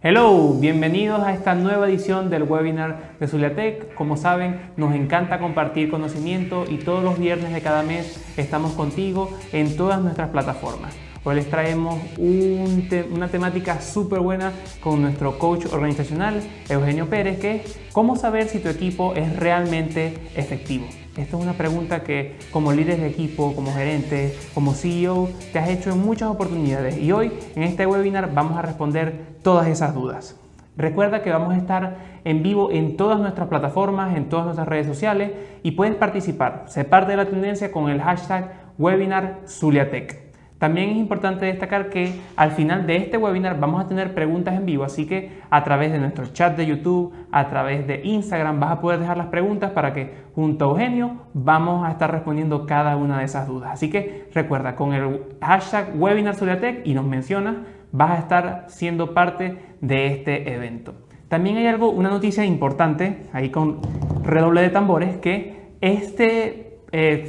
Hello, bienvenidos a esta nueva edición del webinar de Zuliatech. Como saben, nos encanta compartir conocimiento y todos los viernes de cada mes estamos contigo en todas nuestras plataformas. Hoy les traemos una temática súper buena con nuestro coach organizacional, Eugenio Pérez, que es cómo saber si tu equipo es realmente efectivo. Esta es una pregunta que como líder de equipo, como gerente, como CEO, te has hecho en muchas oportunidades y hoy en este webinar vamos a responder todas esas dudas. Recuerda que vamos a estar en vivo en todas nuestras plataformas, en todas nuestras redes sociales y puedes participar, ser parte de la tendencia con el hashtag webinar Zuliatech. También es importante destacar que al final de este webinar vamos a tener preguntas en vivo, así que a través de nuestro chat de YouTube, a través de Instagram, vas a poder dejar las preguntas para que junto a Eugenio vamos a estar respondiendo cada una de esas dudas. Así que recuerda, con el hashtag webinar Zuliatech y nos mencionas, vas a estar siendo parte de este evento. También hay una noticia importante, ahí con redoble de tambores, que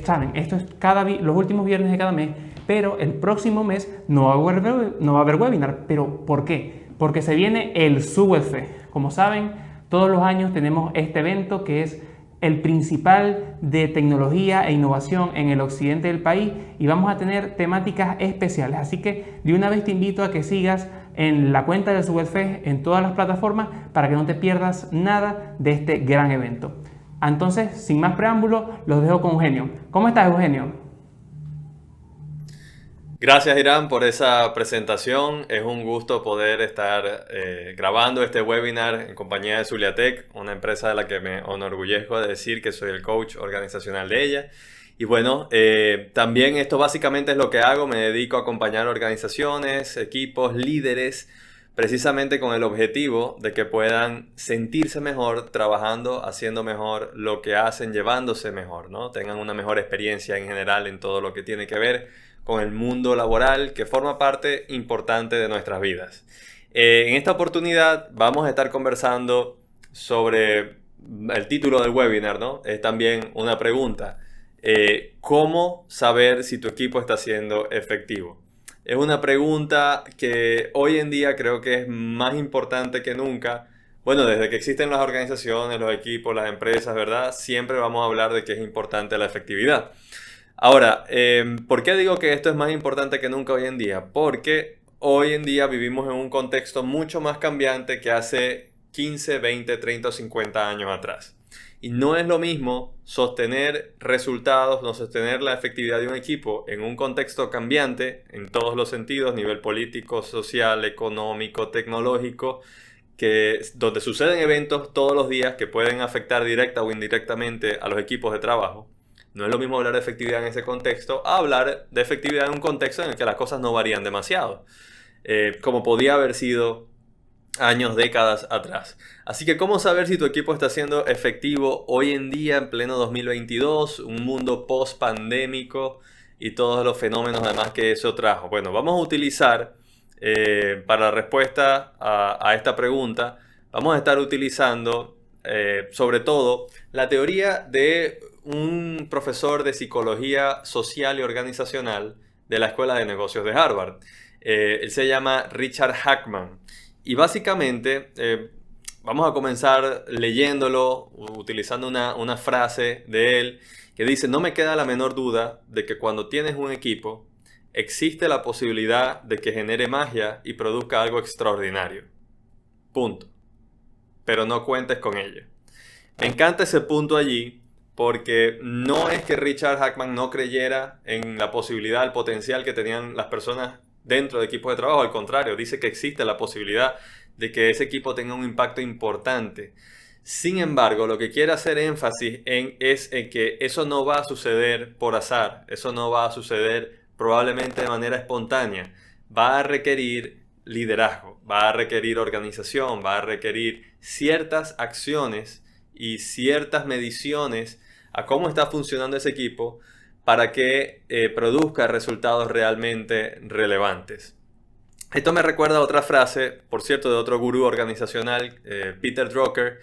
saben, esto es los últimos viernes de cada mes, pero el próximo mes no va a haber webinar. ¿Pero por qué? Porque se viene el ZULF. Como saben, todos los años tenemos este evento que es el principal de tecnología e innovación en el occidente del país y vamos a tener temáticas especiales. Así que de una vez te invito a que sigas en la cuenta del ZULF en todas las plataformas para que no te pierdas nada de este gran evento. Entonces, sin más preámbulo, los dejo con Eugenio. ¿Cómo estás, Eugenio? Gracias, Irán, por esa presentación. Es un gusto poder estar grabando este webinar en compañía de Zuliatech, una empresa de la que me enorgullezco de decir que soy el coach organizacional de ella. Y bueno, también esto básicamente es lo que hago. Me dedico a acompañar organizaciones, equipos, líderes, precisamente con el objetivo de que puedan sentirse mejor trabajando, haciendo mejor lo que hacen, llevándose mejor, ¿no? Tengan una mejor experiencia en general en todo lo que tiene que ver con el mundo laboral que forma parte importante de nuestras vidas. En esta oportunidad vamos a estar conversando sobre el título del webinar, ¿no? Es también una pregunta. ¿Cómo saber si tu equipo está siendo efectivo? Es una pregunta que hoy en día creo que es más importante que nunca. Bueno, desde que existen las organizaciones, los equipos, las empresas, ¿verdad? Siempre vamos a hablar de que es importante la efectividad. Ahora, ¿por qué digo que esto es más importante que nunca hoy en día? Porque hoy en día vivimos en un contexto mucho más cambiante que hace 15, 20, 30 o 50 años atrás. Y no es lo mismo sostener resultados, no sostener la efectividad de un equipo en un contexto cambiante en todos los sentidos, nivel político, social, económico, tecnológico, donde suceden eventos todos los días que pueden afectar directa o indirectamente a los equipos de trabajo. No es lo mismo hablar de efectividad en ese contexto a hablar de efectividad en un contexto en el que las cosas no varían demasiado, como podía haber sido años, décadas atrás. Así que, ¿cómo saber si tu equipo está siendo efectivo hoy en día, en pleno 2022, un mundo post-pandémico y todos los fenómenos además que eso trajo? Bueno, vamos a utilizar, para la respuesta a esta pregunta, vamos a estar utilizando sobre todo la teoría de un profesor de psicología social y organizacional de la Escuela de Negocios de Harvard. Él se llama Richard Hackman. Y básicamente vamos a comenzar leyéndolo, utilizando una frase de él que dice: no me queda la menor duda de que cuando tienes un equipo, existe la posibilidad de que genere magia y produzca algo extraordinario. Punto. Pero no cuentes con ello. Me encanta ese punto allí porque no es que Richard Hackman no creyera en la posibilidad, el potencial que tenían las personas dentro de equipos de trabajo. Al contrario, dice que existe la posibilidad de que ese equipo tenga un impacto importante. Sin embargo, lo que quiere hacer énfasis es en que eso no va a suceder por azar, eso no va a suceder probablemente de manera espontánea. Va a requerir liderazgo, va a requerir organización, va a requerir ciertas acciones y ciertas mediciones a cómo está funcionando ese equipo para que produzca resultados realmente relevantes. Esto me recuerda a otra frase, por cierto, de otro gurú organizacional, Peter Drucker.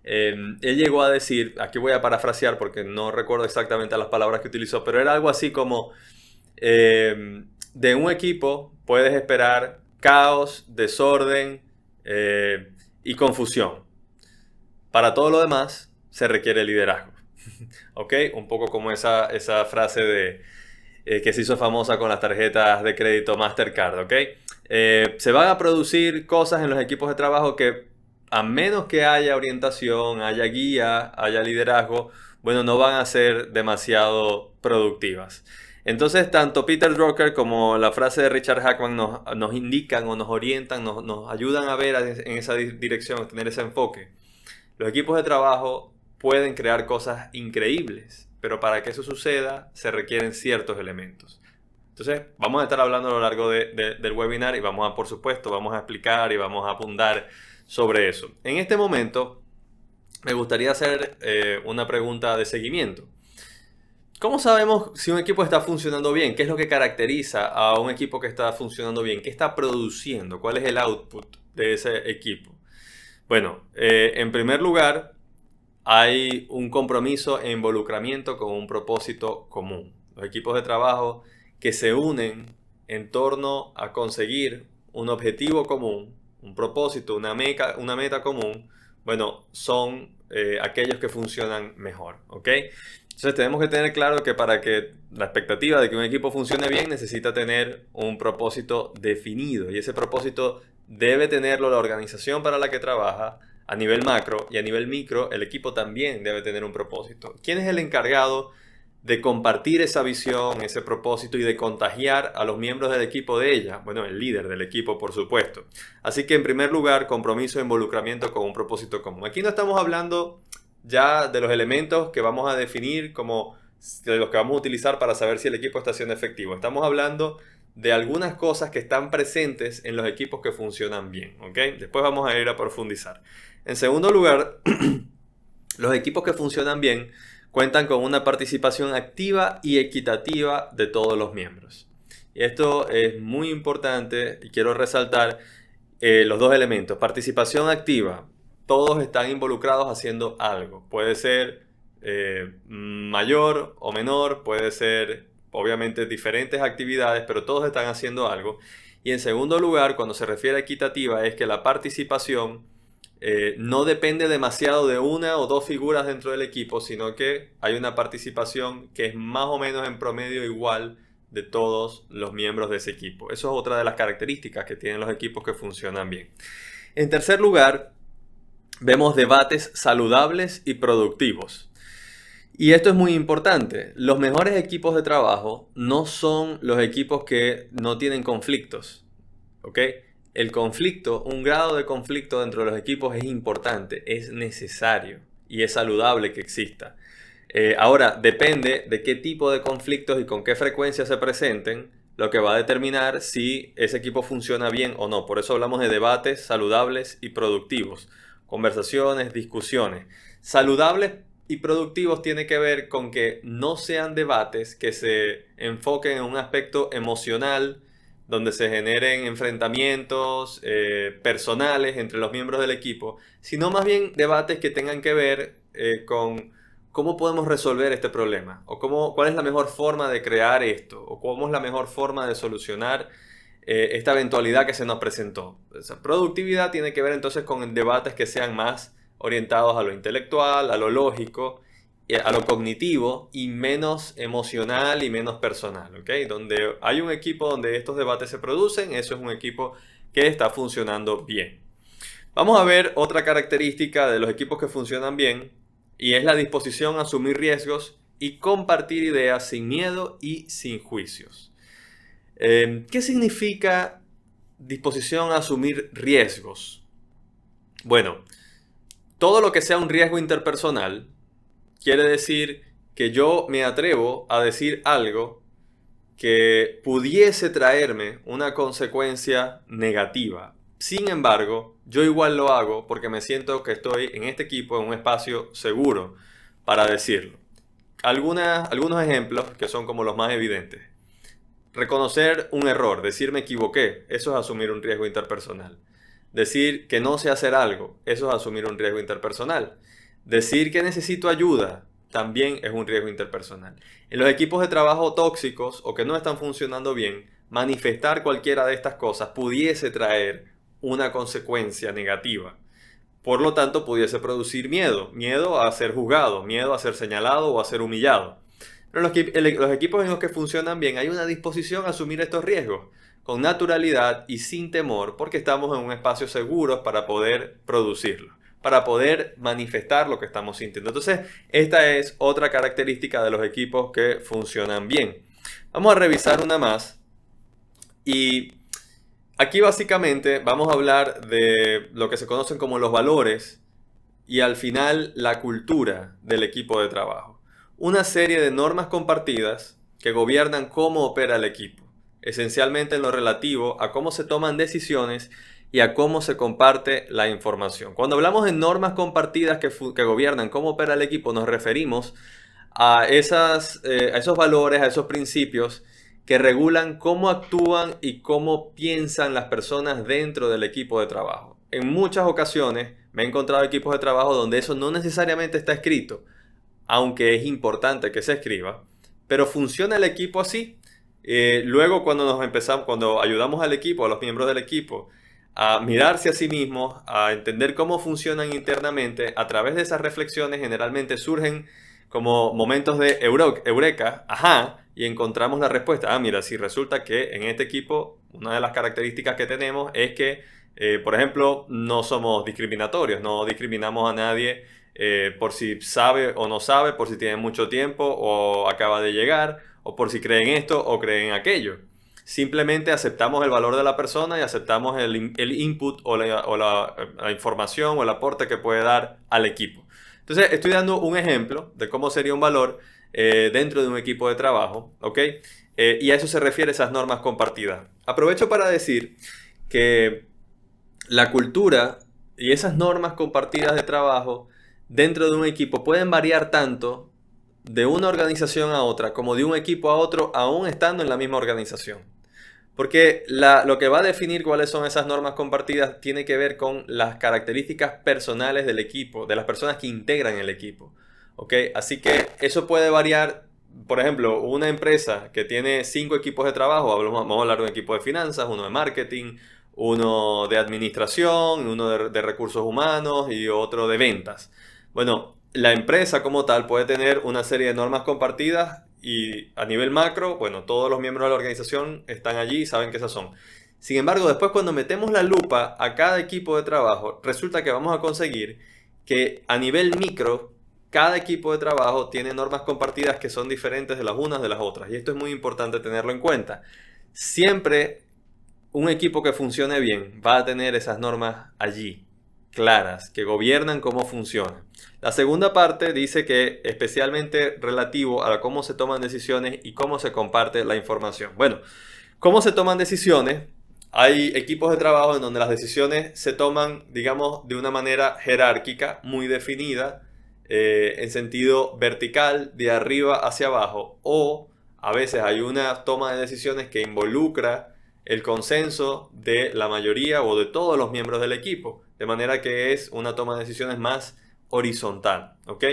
Él llegó a decir, aquí voy a parafrasear porque no recuerdo exactamente las palabras que utilizó, pero era algo así como, de un equipo puedes esperar caos, desorden, y confusión. Para todo lo demás se requiere liderazgo. ¿Ok? Un poco como esa frase que se hizo famosa con las tarjetas de crédito Mastercard. ¿Ok? Se van a producir cosas en los equipos de trabajo que, a menos que haya orientación, haya guía, haya liderazgo, bueno, no van a ser demasiado productivas. Entonces, tanto Peter Drucker como la frase de Richard Hackman nos indican o nos orientan, nos ayudan a ver en esa dirección, a tener ese enfoque. Los equipos de trabajo pueden crear cosas increíbles, pero para que eso suceda se requieren ciertos elementos. Entonces, vamos a estar hablando a lo largo del webinar y por supuesto, vamos a explicar y vamos a abundar sobre eso. En este momento, me gustaría hacer una pregunta de seguimiento. ¿Cómo sabemos si un equipo está funcionando bien? ¿Qué es lo que caracteriza a un equipo que está funcionando bien? ¿Qué está produciendo? ¿Cuál es el output de ese equipo? Bueno, en primer lugar, hay un compromiso e involucramiento con un propósito común. Los equipos de trabajo que se unen en torno a conseguir un objetivo común, un propósito, una meta común, bueno, son aquellos que funcionan mejor, ¿ok? Entonces tenemos que tener claro que para que la expectativa de que un equipo funcione bien necesita tener un propósito definido, y ese propósito debe tenerlo la organización para la que trabaja a nivel macro, y a nivel micro el equipo también debe tener un propósito. ¿Quién es el encargado de compartir esa visión, ese propósito y de contagiar a los miembros del equipo de ella? Bueno, el líder del equipo, por supuesto. Así que en primer lugar, compromiso e involucramiento con un propósito común. Aquí no estamos hablando ya de los elementos que vamos a definir como de los que vamos a utilizar para saber si el equipo está siendo efectivo. Estamos hablando de algunas cosas que están presentes en los equipos que funcionan bien, ¿ok? Después vamos a ir a profundizar. En segundo lugar, los equipos que funcionan bien cuentan con una participación activa y equitativa de todos los miembros. Y esto es muy importante y quiero resaltar los dos elementos. Participación activa. Todos están involucrados haciendo algo. Puede ser mayor o menor, puede ser obviamente diferentes actividades, pero todos están haciendo algo. Y en segundo lugar, cuando se refiere a equitativa, es que la participación no depende demasiado de una o dos figuras dentro del equipo, sino que hay una participación que es más o menos en promedio igual de todos los miembros de ese equipo. Eso es otra de las características que tienen los equipos que funcionan bien. En tercer lugar, vemos debates saludables y productivos. Y esto es muy importante. Los mejores equipos de trabajo no son los equipos que no tienen conflictos, ¿ok? El conflicto, un grado de conflicto dentro de los equipos es importante, es necesario y es saludable que exista. Ahora, depende de qué tipo de conflictos y con qué frecuencia se presenten, lo que va a determinar si ese equipo funciona bien o no. Por eso hablamos de debates saludables y productivos, conversaciones, discusiones. Saludables y productivos tiene que ver con que no sean debates que se enfoquen en un aspecto emocional, donde se generen enfrentamientos personales entre los miembros del equipo, sino más bien debates que tengan que ver con cómo podemos resolver este problema, o cuál es la mejor forma de crear esto, o cómo es la mejor forma de solucionar esta eventualidad que se nos presentó. Esa productividad tiene que ver entonces con debates que sean más orientados a lo intelectual, a lo lógico, a lo cognitivo y menos emocional y menos personal, ¿ok? Donde hay un equipo donde estos debates se producen, eso es un equipo que está funcionando bien. Vamos a ver otra característica de los equipos que funcionan bien y es la disposición a asumir riesgos y compartir ideas sin miedo y sin juicios. ¿Qué significa disposición a asumir riesgos? Bueno, todo lo que sea un riesgo interpersonal quiere decir que yo me atrevo a decir algo que pudiese traerme una consecuencia negativa. Sin embargo, yo igual lo hago porque me siento que estoy en este equipo, en un espacio seguro para decirlo. Algunos ejemplos que son como los más evidentes. Reconocer un error, decir me equivoqué, eso es asumir un riesgo interpersonal. Decir que no sé hacer algo, eso es asumir un riesgo interpersonal. Decir que necesito ayuda también es un riesgo interpersonal. En los equipos de trabajo tóxicos o que no están funcionando bien, manifestar cualquiera de estas cosas pudiese traer una consecuencia negativa. Por lo tanto, pudiese producir miedo. Miedo a ser juzgado, miedo a ser señalado o a ser humillado. Pero los equipos en los que funcionan bien hay una disposición a asumir estos riesgos con naturalidad y sin temor, porque estamos en un espacio seguro para poder producirlo, para poder manifestar lo que estamos sintiendo. Entonces, esta es otra característica de los equipos que funcionan bien. Vamos a revisar una más. Y aquí básicamente vamos a hablar de lo que se conocen como los valores y al final la cultura del equipo de trabajo. Una serie de normas compartidas que gobiernan cómo opera el equipo, esencialmente en lo relativo a cómo se toman decisiones y a cómo se comparte la información. Cuando hablamos de normas compartidas que gobiernan cómo opera el equipo, nos referimos a esos valores, a esos principios que regulan cómo actúan y cómo piensan las personas dentro del equipo de trabajo. En muchas ocasiones me he encontrado equipos de trabajo donde eso no necesariamente está escrito, aunque es importante que se escriba, pero funciona el equipo así. Luego cuando ayudamos al equipo, a los miembros del equipo, a mirarse a sí mismos, a entender cómo funcionan internamente, a través de esas reflexiones generalmente surgen como momentos de eureka, ajá, y encontramos la respuesta. Mira, si resulta que en este equipo una de las características que tenemos es que, por ejemplo, no somos discriminatorios, no discriminamos a nadie por si sabe o no sabe, por si tiene mucho tiempo o acaba de llegar, o por si creen esto o creen aquello. Simplemente aceptamos el valor de la persona y aceptamos el input o la información o el aporte que puede dar al equipo. Entonces, estoy dando un ejemplo de cómo sería un valor dentro de un equipo de trabajo, ¿ok? Y a eso se refiere esas normas compartidas. Aprovecho para decir que la cultura y esas normas compartidas de trabajo dentro de un equipo pueden variar tanto de una organización a otra como de un equipo a otro, aún estando en la misma organización. Porque lo que va a definir cuáles son esas normas compartidas tiene que ver con las características personales del equipo, de las personas que integran el equipo. ¿Ok? Así que eso puede variar. Por ejemplo, una empresa que tiene 5 equipos de trabajo, vamos a hablar de un equipo de finanzas, uno de marketing, uno de administración, uno de recursos humanos y otro de ventas. Bueno, la empresa como tal puede tener una serie de normas compartidas y a nivel macro, bueno, todos los miembros de la organización están allí y saben que esas son. Sin embargo, después cuando metemos la lupa a cada equipo de trabajo, resulta que vamos a conseguir que a nivel micro, cada equipo de trabajo tiene normas compartidas que son diferentes de las unas de las otras. Y esto es muy importante tenerlo en cuenta. Siempre un equipo que funcione bien va a tener esas normas allí, claras, que gobiernan cómo funciona. La segunda parte dice que especialmente relativo a cómo se toman decisiones y cómo se comparte la información. Bueno, ¿cómo se toman decisiones? Hay equipos de trabajo en donde las decisiones se toman, digamos, de una manera jerárquica, muy definida, en sentido vertical, de arriba hacia abajo, o a veces hay una toma de decisiones que involucra el consenso de la mayoría o de todos los miembros del equipo, de manera que es una toma de decisiones más horizontal, ¿ok?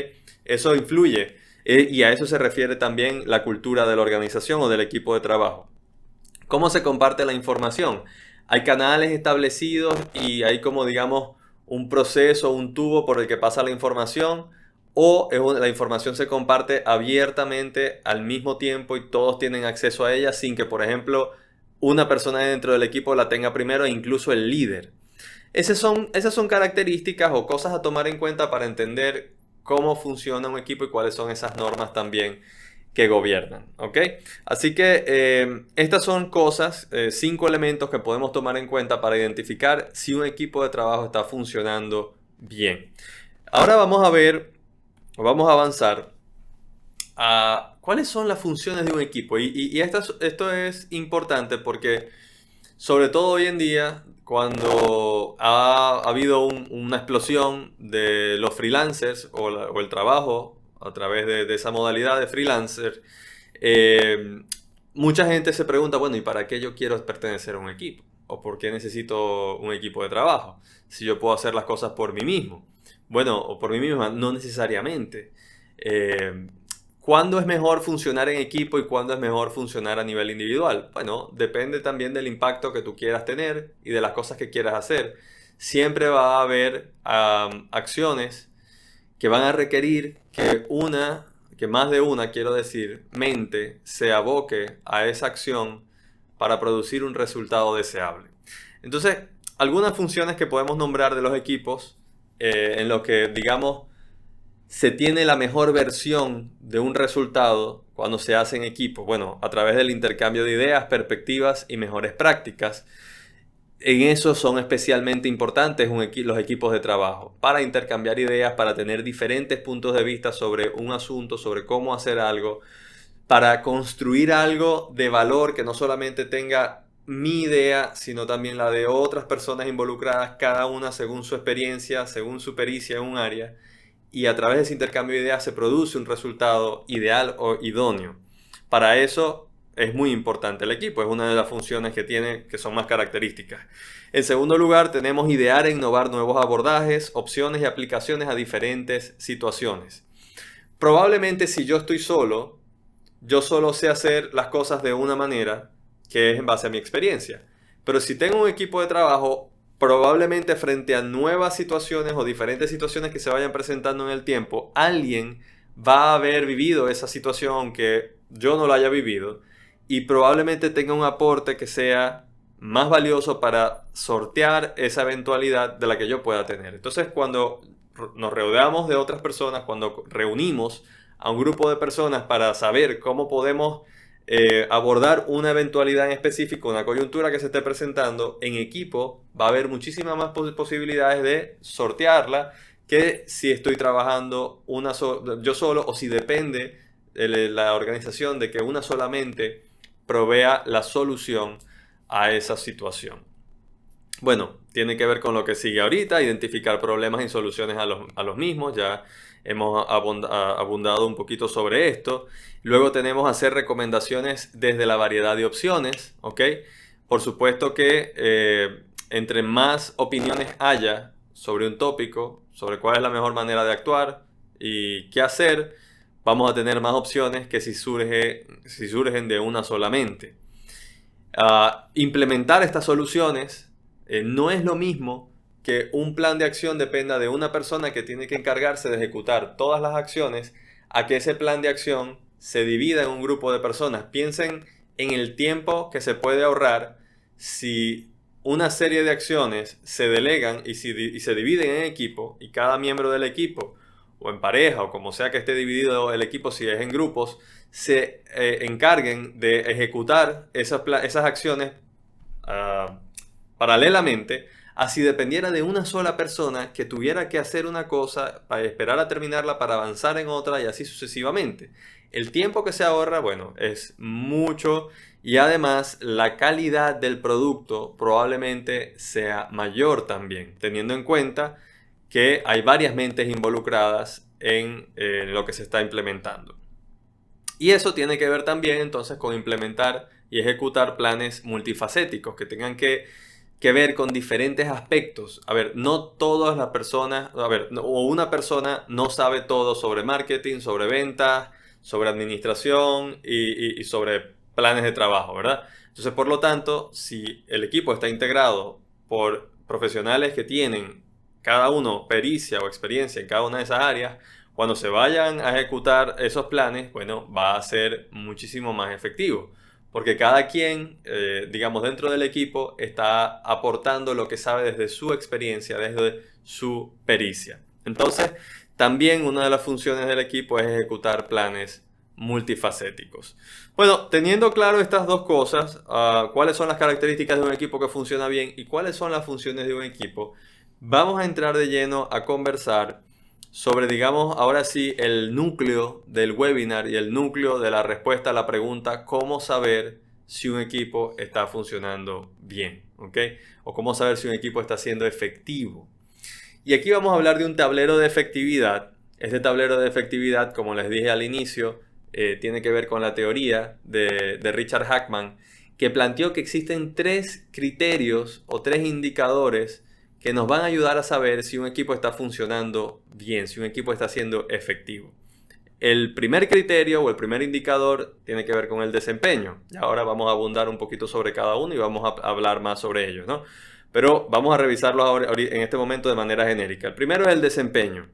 Eso influye y a eso se refiere también la cultura de la organización o del equipo de trabajo. ¿Cómo se comparte la información? Hay canales establecidos y hay como, digamos, un proceso, un tubo por el que pasa la información, o la información se comparte abiertamente al mismo tiempo y todos tienen acceso a ella sin que, por ejemplo, una persona dentro del equipo la tenga primero e incluso el líder. Esas son características o cosas a tomar en cuenta para entender cómo funciona un equipo y cuáles son esas normas también que gobiernan, ¿ok? Así que estas son cosas, 5 elementos que podemos tomar en cuenta para identificar si un equipo de trabajo está funcionando bien. Ahora vamos a avanzar a cuáles son las funciones de un equipo. Y esto es importante porque, sobre todo hoy en día, cuando ha habido una explosión de los freelancers o el trabajo a través de esa modalidad de freelancer, mucha gente se pregunta, bueno, ¿y para qué yo quiero pertenecer a un equipo? ¿O por qué necesito un equipo de trabajo? Si yo puedo hacer las cosas por mí mismo. Bueno, o por mí misma, no necesariamente. ¿cuándo es mejor funcionar en equipo y cuándo es mejor funcionar a nivel individual? Bueno, depende también del impacto que tú quieras tener y de las cosas que quieras hacer. Siempre va a haber acciones que van a requerir que más de una, quiero decir, mente se aboque a esa acción para producir un resultado deseable. Entonces, algunas funciones que podemos nombrar de los equipos en los que, digamos, se tiene la mejor versión de un resultado cuando se hace en equipo. Bueno, a través del intercambio de ideas, perspectivas y mejores prácticas. En eso son especialmente importantes los equipos de trabajo, para intercambiar ideas, para tener diferentes puntos de vista sobre un asunto, sobre cómo hacer algo, para construir algo de valor que no solamente tenga mi idea, sino también la de otras personas involucradas, cada una según su experiencia, según su pericia en un área. Y a través de ese intercambio de ideas se produce un resultado ideal o idóneo. Para eso es muy importante el equipo, es una de las funciones que tiene que son más características. En segundo lugar, tenemos idear e innovar nuevos abordajes, opciones y aplicaciones a diferentes situaciones. Probablemente si yo estoy solo, yo solo sé hacer las cosas de una manera que es en base a mi experiencia. Pero si tengo un equipo de trabajo, probablemente frente a nuevas situaciones o diferentes situaciones que se vayan presentando en el tiempo, alguien va a haber vivido esa situación que yo no la haya vivido y probablemente tenga un aporte que sea más valioso para sortear esa eventualidad de la que yo pueda tener. Entonces, cuando nos rodeamos de otras personas, cuando reunimos a un grupo de personas para saber cómo podemos abordar una eventualidad en específico, una coyuntura que se esté presentando, en equipo va a haber muchísimas más posibilidades de sortearla que si estoy trabajando yo solo o si depende de la organización de que una solamente provea la solución a esa situación. Bueno, tiene que ver con lo que sigue ahorita, identificar problemas y soluciones a los mismos, ya hemos abundado un poquito sobre esto. Luego tenemos hacer recomendaciones desde la variedad de opciones, ¿ok? Por supuesto que entre más opiniones haya sobre un tópico, sobre cuál es la mejor manera de actuar y qué hacer, vamos a tener más opciones que si surgen de una solamente. Implementar estas soluciones no es lo mismo que un plan de acción dependa de una persona que tiene que encargarse de ejecutar todas las acciones, a que ese plan de acción se divida en un grupo de personas. Piensen en el tiempo que se puede ahorrar si una serie de acciones se delegan y se dividen en equipo y cada miembro del equipo, o en pareja, o como sea que esté dividido el equipo si es en grupos, se encarguen de ejecutar esas acciones paralelamente, así dependiera de una sola persona que tuviera que hacer una cosa para esperar a terminarla para avanzar en otra y así sucesivamente. El tiempo que se ahorra, bueno, es mucho y además la calidad del producto probablemente sea mayor también, teniendo en cuenta que hay varias mentes involucradas en lo que se está implementando. Y eso tiene que ver también entonces con implementar y ejecutar planes multifacéticos que tengan que ver con diferentes aspectos. A ver, no todas las personas, o una persona no sabe todo sobre marketing, sobre ventas, sobre administración y sobre planes de trabajo, ¿verdad? Entonces, por lo tanto, si el equipo está integrado por profesionales que tienen cada uno pericia o experiencia en cada una de esas áreas, cuando se vayan a ejecutar esos planes, bueno, va a ser muchísimo más efectivo. Porque cada quien, digamos, dentro del equipo está aportando lo que sabe desde su experiencia, desde su pericia. Entonces, también una de las funciones del equipo es ejecutar planes multifacéticos. Bueno, teniendo claro estas dos cosas, cuáles son las características de un equipo que funciona bien y cuáles son las funciones de un equipo, vamos a entrar de lleno a conversar sobre, digamos, ahora sí, el núcleo del webinar y el núcleo de la respuesta a la pregunta cómo saber si un equipo está funcionando bien, ¿ok? O cómo saber si un equipo está siendo efectivo. Y aquí vamos a hablar de un tablero de efectividad. Este tablero de efectividad, como les dije al inicio, tiene que ver con la teoría de Richard Hackman, que planteó que existen 3 criterios o 3 indicadores que nos van a ayudar a saber si un equipo está funcionando bien, si un equipo está siendo efectivo. El primer criterio o el primer indicador tiene que ver con el desempeño. Y ahora vamos a abundar un poquito sobre cada uno y vamos a hablar más sobre ellos, ¿no? Pero vamos a revisarlos ahora, en este momento de manera genérica. El primero es el desempeño.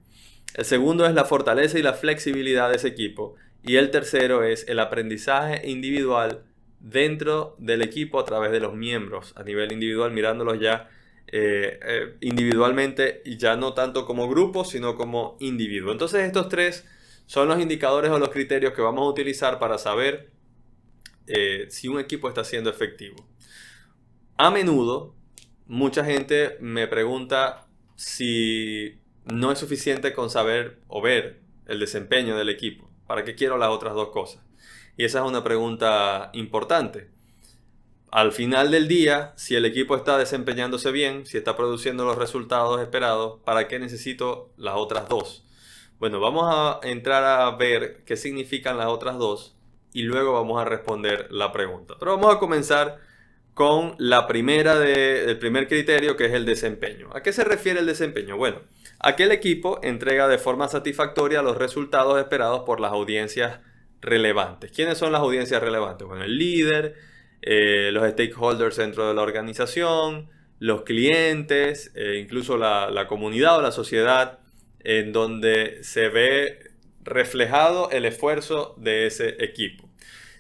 El segundo es la fortaleza y la flexibilidad de ese equipo. Y el tercero es el aprendizaje individual dentro del equipo a través de los miembros, a nivel individual, mirándolos ya individualmente y ya no tanto como grupo, sino como individuo. Entonces estos tres son los indicadores o los criterios que vamos a utilizar para saber si un equipo está siendo efectivo. A menudo, mucha gente me pregunta si no es suficiente con saber o ver el desempeño del equipo. ¿Para qué quiero las otras dos cosas? Y esa es una pregunta importante. Al final del día, si el equipo está desempeñándose bien, si está produciendo los resultados esperados, ¿para qué necesito las otras dos? Bueno, vamos a entrar a ver qué significan las otras dos y luego vamos a responder la pregunta. Pero vamos a comenzar con el primer criterio, que es el desempeño. ¿A qué se refiere el desempeño? Bueno, a que el equipo entrega de forma satisfactoria los resultados esperados por las audiencias relevantes. ¿Quiénes son las audiencias relevantes? Bueno, el líder, los stakeholders dentro de la organización, los clientes, incluso la comunidad o la sociedad, en donde se ve reflejado el esfuerzo de ese equipo.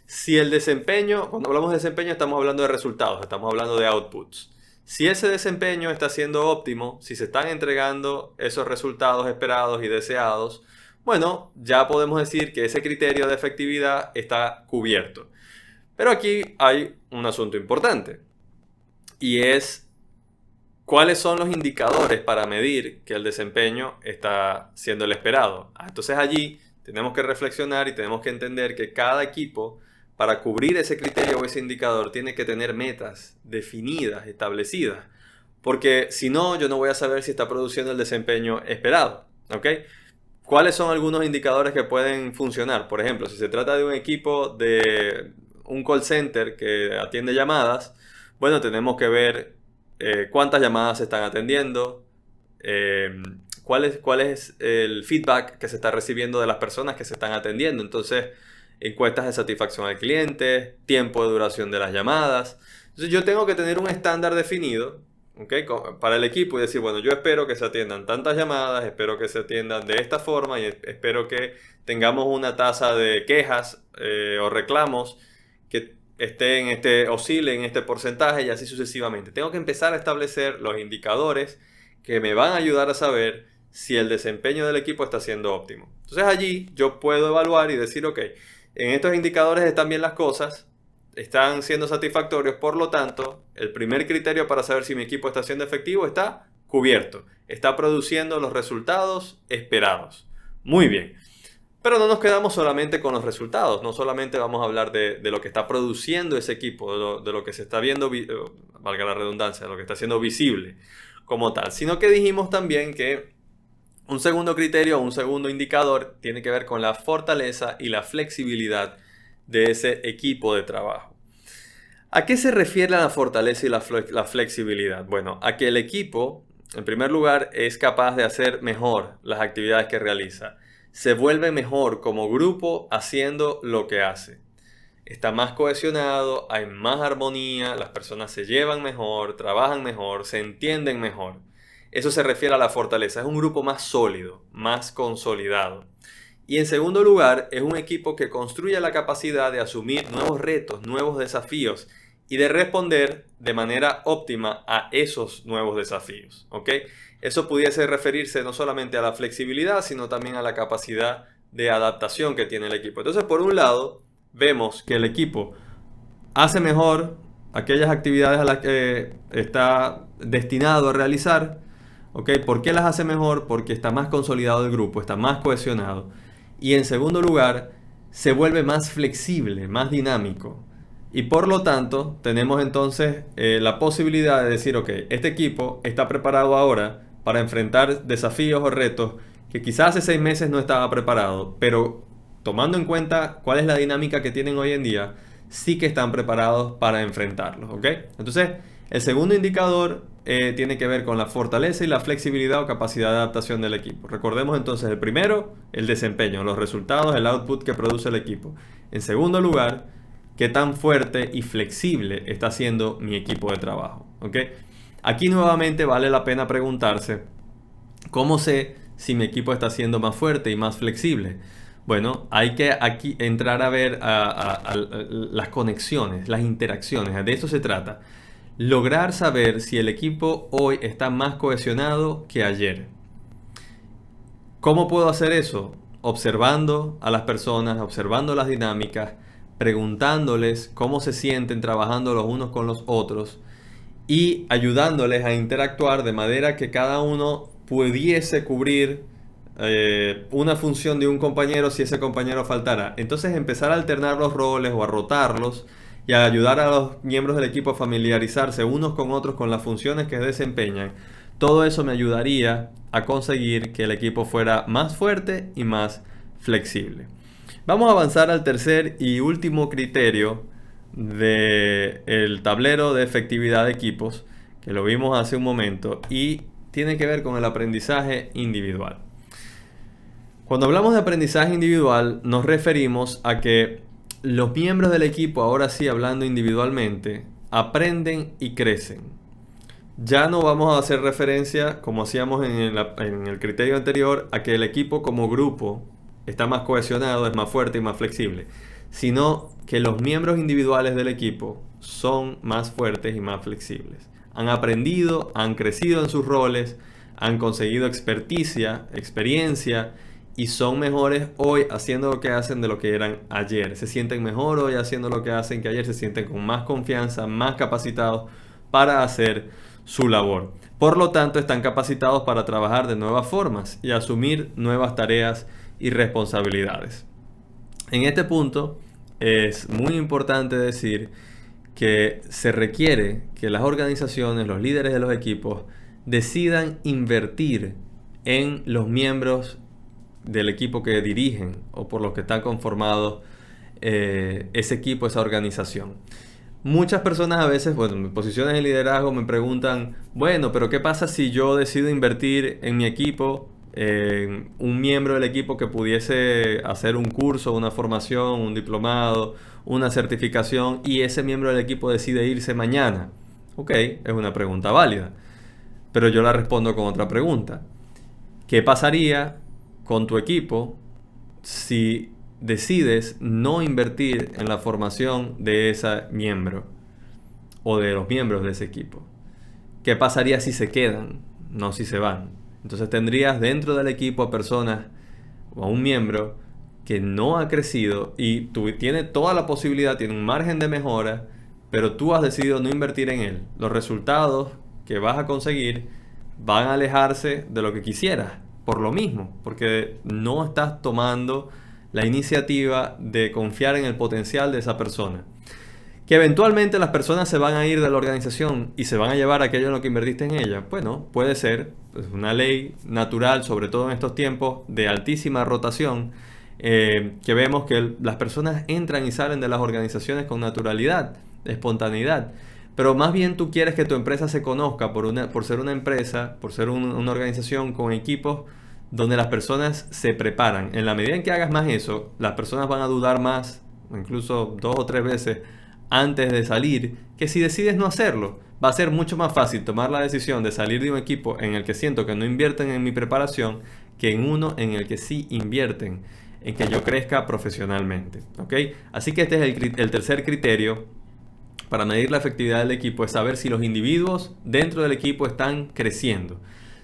Si el desempeño, cuando hablamos de desempeño estamos hablando de resultados, estamos hablando de outputs. Si ese desempeño está siendo óptimo, si se están entregando esos resultados esperados y deseados, bueno, ya podemos decir que ese criterio de efectividad está cubierto. Pero aquí hay un asunto importante y es ¿cuáles son los indicadores para medir que el desempeño está siendo el esperado? Entonces allí tenemos que reflexionar y tenemos que entender que cada equipo, para cubrir ese criterio o ese indicador, tiene que tener metas definidas, establecidas. Porque si no, yo no voy a saber si está produciendo el desempeño esperado. ¿Ok? ¿Cuáles son algunos indicadores que pueden funcionar? Por ejemplo, si se trata de un equipo de un call center que atiende llamadas, bueno, tenemos que ver cuántas llamadas se están atendiendo, cuál es el feedback que se está recibiendo de las personas que se están atendiendo. Entonces, encuestas de satisfacción al cliente, tiempo de duración de las llamadas. Entonces, yo tengo que tener un estándar definido, ¿okay?, para el equipo y decir, bueno, yo espero que se atiendan tantas llamadas, espero que se atiendan de esta forma y espero que tengamos una tasa de quejas o reclamos que oscile en este porcentaje y así sucesivamente. Tengo que empezar a establecer los indicadores que me van a ayudar a saber si el desempeño del equipo está siendo óptimo. Entonces allí yo puedo evaluar y decir, ok, en estos indicadores están bien las cosas, están siendo satisfactorios, por lo tanto, el primer criterio para saber si mi equipo está siendo efectivo está cubierto, está produciendo los resultados esperados. Muy bien. Pero no nos quedamos solamente con los resultados, no solamente vamos a hablar de lo que está produciendo ese equipo, de lo que se está viendo, valga la redundancia, de lo que está siendo visible como tal, sino que dijimos también que un segundo criterio, un segundo indicador tiene que ver con la fortaleza y la flexibilidad de ese equipo de trabajo. ¿A qué se refiere la fortaleza y la flexibilidad? Bueno, a que el equipo, en primer lugar, es capaz de hacer mejor las actividades que realiza. Se vuelve mejor como grupo haciendo lo que hace. Está más cohesionado, hay más armonía, las personas se llevan mejor, trabajan mejor, se entienden mejor. Eso se refiere a la fortaleza. Es un grupo más sólido, más consolidado. Y en segundo lugar, es un equipo que construye la capacidad de asumir nuevos retos, nuevos desafíos y de responder de manera óptima a esos nuevos desafíos. ¿Ok? Eso pudiese referirse no solamente a la flexibilidad, sino también a la capacidad de adaptación que tiene el equipo. Entonces, por un lado, vemos que el equipo hace mejor aquellas actividades a las que está destinado a realizar. ¿Ok? ¿Por qué las hace mejor? Porque está más consolidado el grupo, está más cohesionado. Y en segundo lugar, se vuelve más flexible, más dinámico. Y por lo tanto, tenemos entonces la posibilidad de decir, ok, este equipo está preparado ahora para enfrentar desafíos o retos que quizás hace 6 meses no estaba preparado, pero tomando en cuenta cuál es la dinámica que tienen hoy en día, sí que están preparados para enfrentarlos, ¿ok? Entonces, el segundo indicador tiene que ver con la fortaleza y la flexibilidad o capacidad de adaptación del equipo. Recordemos entonces el primero, el desempeño, los resultados, el output que produce el equipo. En segundo lugar, qué tan fuerte y flexible está siendo mi equipo de trabajo. ¿Ok? Aquí nuevamente vale la pena preguntarse, ¿cómo sé si mi equipo está siendo más fuerte y más flexible? Bueno, hay que aquí entrar a ver las conexiones, las interacciones. De eso se trata. Lograr saber si el equipo hoy está más cohesionado que ayer. ¿Cómo puedo hacer eso? Observando a las personas, observando las dinámicas, preguntándoles cómo se sienten trabajando los unos con los otros y ayudándoles a interactuar de manera que cada uno pudiese cubrir una función de un compañero si ese compañero faltara. Entonces empezar a alternar los roles o a rotarlos y a ayudar a los miembros del equipo a familiarizarse unos con otros con las funciones que desempeñan. Todo eso me ayudaría a conseguir que el equipo fuera más fuerte y más flexible. Vamos a avanzar al tercer y último criterio del tablero de efectividad de equipos, que lo vimos hace un momento, y tiene que ver con el aprendizaje individual. Cuando hablamos de aprendizaje individual, nos referimos a que los miembros del equipo, ahora sí hablando individualmente, aprenden y crecen. Ya no vamos a hacer referencia, como hacíamos en el criterio anterior, a que el equipo como grupo está más cohesionado, es más fuerte y más flexible, sino que los miembros individuales del equipo son más fuertes y más flexibles. Han aprendido, han crecido en sus roles, han conseguido experticia, experiencia, y son mejores hoy haciendo lo que hacen de lo que eran ayer. Se sienten mejor hoy haciendo lo que hacen que ayer, se sienten con más confianza, más capacitados para hacer su labor. Por lo tanto, están capacitados para trabajar de nuevas formas y asumir nuevas tareas y responsabilidades. En este punto es muy importante decir que se requiere que las organizaciones, los líderes de los equipos, decidan invertir en los miembros del equipo que dirigen o por los que está conformado ese equipo, esa organización. Muchas personas a veces, bueno, en posiciones de liderazgo me preguntan, bueno, pero ¿qué pasa si yo decido invertir en mi equipo, un miembro del equipo que pudiese hacer un curso, una formación, un diplomado, una certificación y ese miembro del equipo decide irse mañana? Ok, es una pregunta válida, pero yo la respondo con otra pregunta. ¿Qué pasaría con tu equipo si decides no invertir en la formación de ese miembro o de los miembros de ese equipo? ¿Qué pasaría si se quedan, no si se van? Entonces tendrías dentro del equipo a personas o a un miembro que no ha crecido y tiene toda la posibilidad, tiene un margen de mejora, pero tú has decidido no invertir en él. Los resultados que vas a conseguir van a alejarse de lo que quisieras. Por lo mismo, porque no estás tomando la iniciativa de confiar en el potencial de esa persona. Que eventualmente las personas se van a ir de la organización y se van a llevar aquello en lo que invertiste en ella. Bueno, puede ser, es una ley natural, sobre todo en estos tiempos de altísima rotación, que vemos que las personas entran y salen de las organizaciones con naturalidad, espontaneidad. Pero más bien tú quieres que tu empresa se conozca por ser una empresa, por ser una organización con equipos donde las personas se preparan. En la medida en que hagas más eso, las personas van a dudar más, incluso 2 o 3 veces antes de salir, que si decides no hacerlo. Va a ser mucho más fácil tomar la decisión de salir de un equipo en el que siento que no invierten en mi preparación que en uno en el que sí invierten, en que yo crezca profesionalmente. ¿Ok? Así que este es el tercer criterio para medir la efectividad del equipo, es saber si los individuos dentro del equipo están creciendo,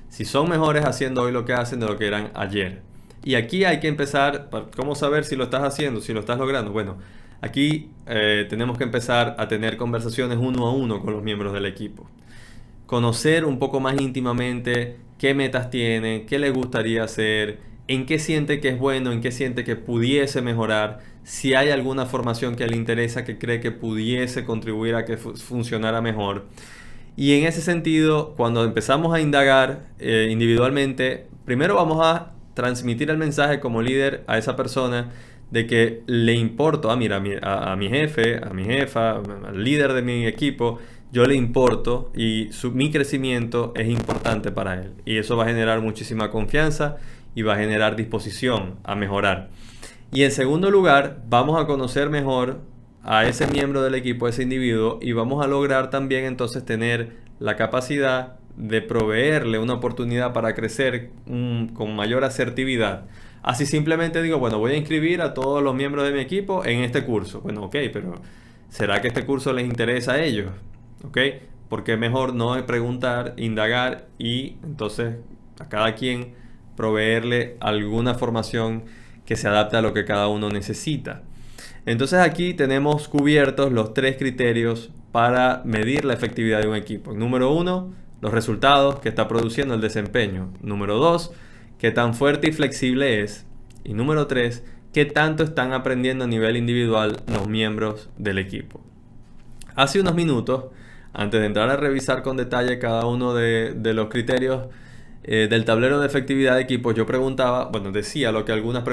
si son mejores haciendo hoy lo que hacen de lo que eran ayer. Y aquí hay que empezar, ¿cómo saber si lo estás haciendo, si lo estás logrando? Bueno, aquí tenemos que empezar a tener conversaciones uno a uno con los miembros del equipo. Conocer un poco más íntimamente qué metas tiene, qué le gustaría hacer, en qué siente que es bueno, en qué siente que pudiese mejorar, si hay alguna formación que le interesa, que cree que pudiese contribuir a que funcionara mejor. Y en ese sentido, cuando empezamos a indagar individualmente, primero vamos a transmitir el mensaje como líder a esa persona de que le importo, mira, a mi jefe, a mi jefa, al líder de mi equipo, yo le importo y mi crecimiento es importante para él. Y eso va a generar muchísima confianza y va a generar disposición a mejorar. Y en segundo lugar, vamos a conocer mejor a ese miembro del equipo, a ese individuo, y vamos a lograr también entonces tener la capacidad de proveerle una oportunidad para crecer con mayor asertividad. Así simplemente digo, bueno, voy a inscribir a todos los miembros de mi equipo en este curso. Bueno, ok, pero ¿será que este curso les interesa a ellos? ¿Ok? Porque mejor no preguntar, indagar y entonces a cada quien proveerle alguna formación que se adapte a lo que cada uno necesita. Entonces aquí tenemos cubiertos los 3 criterios para medir la efectividad de un equipo. Número 1, los resultados que está produciendo el desempeño. Número 2, qué tan fuerte y flexible es. Y número 3, qué tanto están aprendiendo a nivel individual los miembros del equipo. Hace unos minutos, antes de entrar a revisar con detalle cada uno de los criterios del tablero de efectividad de equipos, yo preguntaba, bueno, decía lo que algunas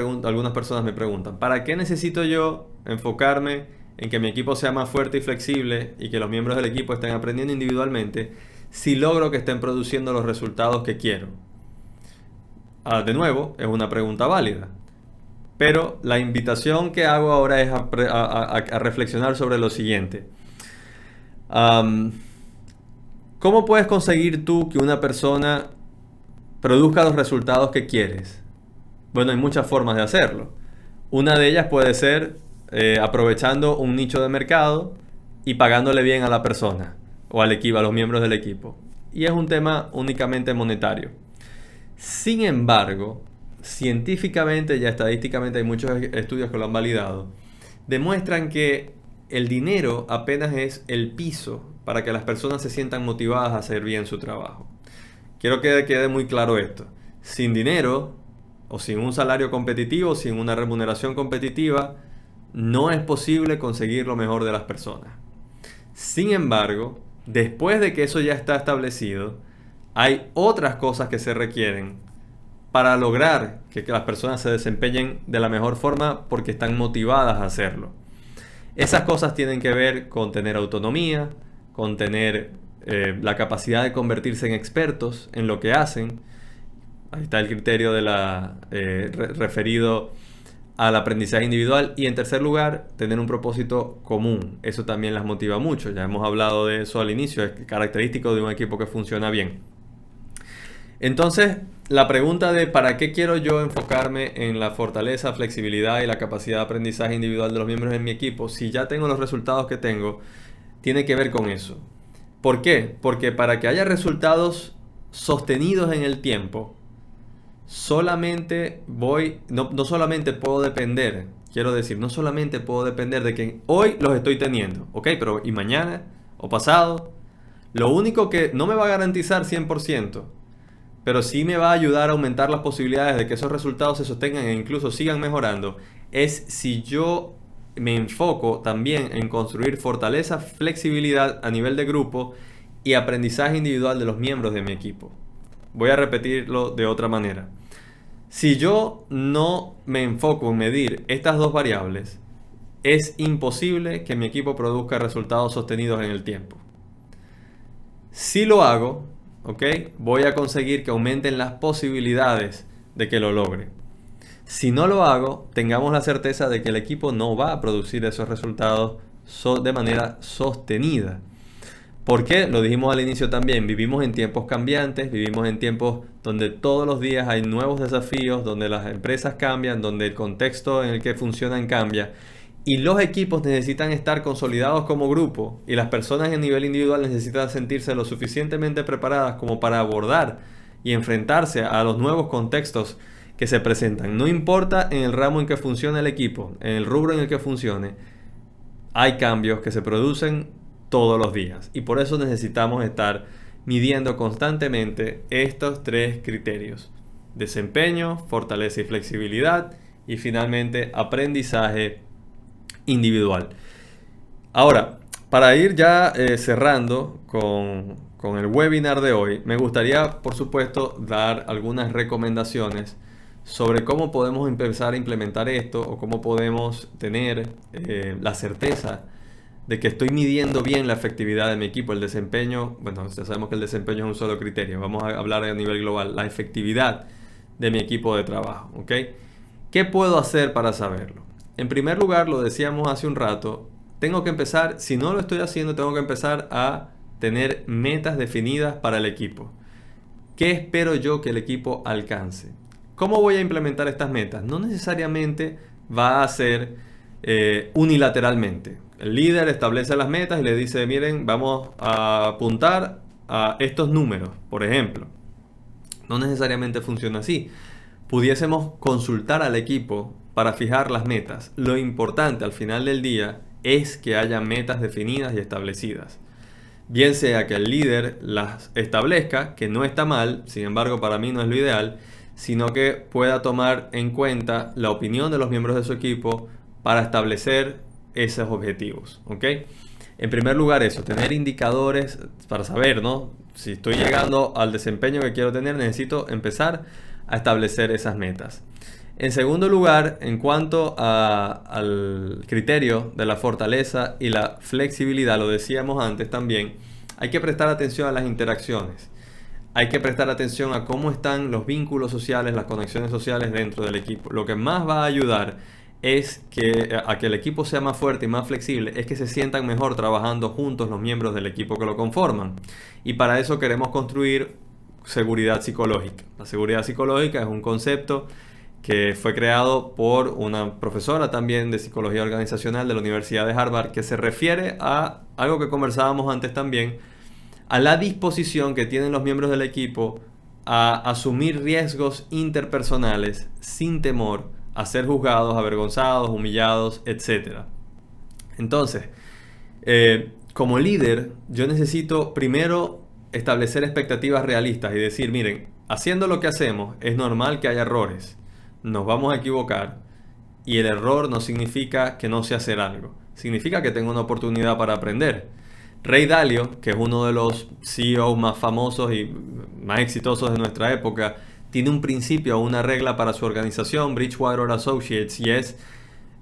personas me preguntan: ¿para qué necesito yo enfocarme en que mi equipo sea más fuerte y flexible y que los miembros del equipo estén aprendiendo individualmente si logro que estén produciendo los resultados que quiero? De nuevo, es una pregunta válida. Pero la invitación que hago ahora es a reflexionar sobre lo siguiente. ¿Cómo puedes conseguir tú que una persona produzca los resultados que quieres? Bueno, hay muchas formas de hacerlo. Una de ellas puede ser aprovechando un nicho de mercado y pagándole bien a la persona o al equipo, a los miembros del equipo. Y es un tema únicamente monetario. Sin embargo, científicamente y estadísticamente hay muchos estudios que lo han validado, demuestran que el dinero apenas es el piso para que las personas se sientan motivadas a hacer bien su trabajo. Quiero que quede muy claro esto. Sin dinero o sin un salario competitivo, sin una remuneración competitiva, no es posible conseguir lo mejor de las personas. Sin embargo, después de que eso ya está establecido, hay otras cosas que se requieren para lograr que las personas se desempeñen de la mejor forma porque están motivadas a hacerlo. Esas cosas tienen que ver con tener autonomía, con tener la capacidad de convertirse en expertos en lo que hacen. Ahí está el criterio de referido al aprendizaje individual. Y en tercer lugar, tener un propósito común. Eso también las motiva mucho. Ya hemos hablado de eso al inicio. Es característico de un equipo que funciona bien. Entonces, la pregunta de ¿para qué quiero yo enfocarme en la fortaleza, flexibilidad y la capacidad de aprendizaje individual de los miembros de mi equipo si ya tengo los resultados que tengo? Tiene que ver con eso. ¿Por qué? Porque para que haya resultados sostenidos en el tiempo, no solamente puedo depender, no solamente puedo depender de que hoy los estoy teniendo, ¿ok? Pero ¿y mañana o pasado? Lo único que no me va a garantizar 100%, pero sí me va a ayudar a aumentar las posibilidades de que esos resultados se sostengan e incluso sigan mejorando, es si yo me enfoco también en construir fortaleza, flexibilidad a nivel de grupo y aprendizaje individual de los miembros de mi equipo. Voy a repetirlo de otra manera. Si yo no me enfoco en medir estas dos variables, es imposible que mi equipo produzca resultados sostenidos en el tiempo. Si lo hago, ¿ok? Voy a conseguir que aumenten las posibilidades de que lo logre. Si no lo hago, tengamos la certeza de que el equipo no va a producir esos resultados de manera sostenida. ¿Por qué? Lo dijimos al inicio también, vivimos en tiempos cambiantes, vivimos en tiempos donde todos los días hay nuevos desafíos, donde las empresas cambian, donde el contexto en el que funcionan cambia. Y los equipos necesitan estar consolidados como grupo y las personas en nivel individual necesitan sentirse lo suficientemente preparadas como para abordar y enfrentarse a los nuevos contextos que se presentan. No importa en el ramo en que funcione el equipo, en el rubro en el que funcione, hay cambios que se producen todos los días. Y por eso necesitamos estar midiendo constantemente estos 3 criterios: desempeño, fortaleza y flexibilidad, y finalmente aprendizaje individual. Ahora, para ir ya cerrando con el webinar de hoy, me gustaría, por supuesto, dar algunas recomendaciones sobre cómo podemos empezar a implementar esto o cómo podemos tener la certeza de que estoy midiendo bien la efectividad de mi equipo, el desempeño. Bueno, ya sabemos que el desempeño es un solo criterio, vamos a hablar a nivel global, la efectividad de mi equipo de trabajo, ¿ok? ¿Qué puedo hacer para saberlo? En primer lugar, lo decíamos hace un rato, tengo que empezar, si no lo estoy haciendo, tengo que empezar a tener metas definidas para el equipo. ¿Qué espero yo que el equipo alcance? ¿Cómo voy a implementar estas metas? No necesariamente va a ser unilateralmente. El líder establece las metas y le dice, miren, vamos a apuntar a estos números, por ejemplo. No necesariamente funciona así. Pudiésemos consultar al equipo para fijar las metas. Lo importante al final del día es que haya metas definidas y establecidas. Bien sea que el líder las establezca, que no está mal, sin embargo para mí no es lo ideal, sino que pueda tomar en cuenta la opinión de los miembros de su equipo para establecer esos objetivos, ¿ok? En primer lugar eso, tener indicadores para saber, ¿no? Si estoy llegando al desempeño que quiero tener, necesito empezar a establecer esas metas. En segundo lugar, en cuanto al criterio de la fortaleza y la flexibilidad, lo decíamos antes también, hay que prestar atención a las interacciones. Hay que prestar atención a cómo están los vínculos sociales, las conexiones sociales dentro del equipo. Lo que más va a ayudar es a que el equipo sea más fuerte y más flexible, es que se sientan mejor trabajando juntos los miembros del equipo que lo conforman. Y para eso queremos construir seguridad psicológica. La seguridad psicológica es un concepto que fue creado por una profesora también de psicología organizacional de la Universidad de Harvard, que se refiere a algo que conversábamos antes también, a la disposición que tienen los miembros del equipo a asumir riesgos interpersonales sin temor a ser juzgados, avergonzados, humillados, etc. Entonces, como líder, yo necesito primero establecer expectativas realistas y decir, miren, haciendo lo que hacemos, es normal que haya errores. Nos vamos a equivocar y el error no significa que no sé hacer algo, significa que tengo una oportunidad para aprender. Ray Dalio, que es uno de los CEOs más famosos y más exitosos de nuestra época, tiene un principio o una regla para su organización, Bridgewater Associates, y es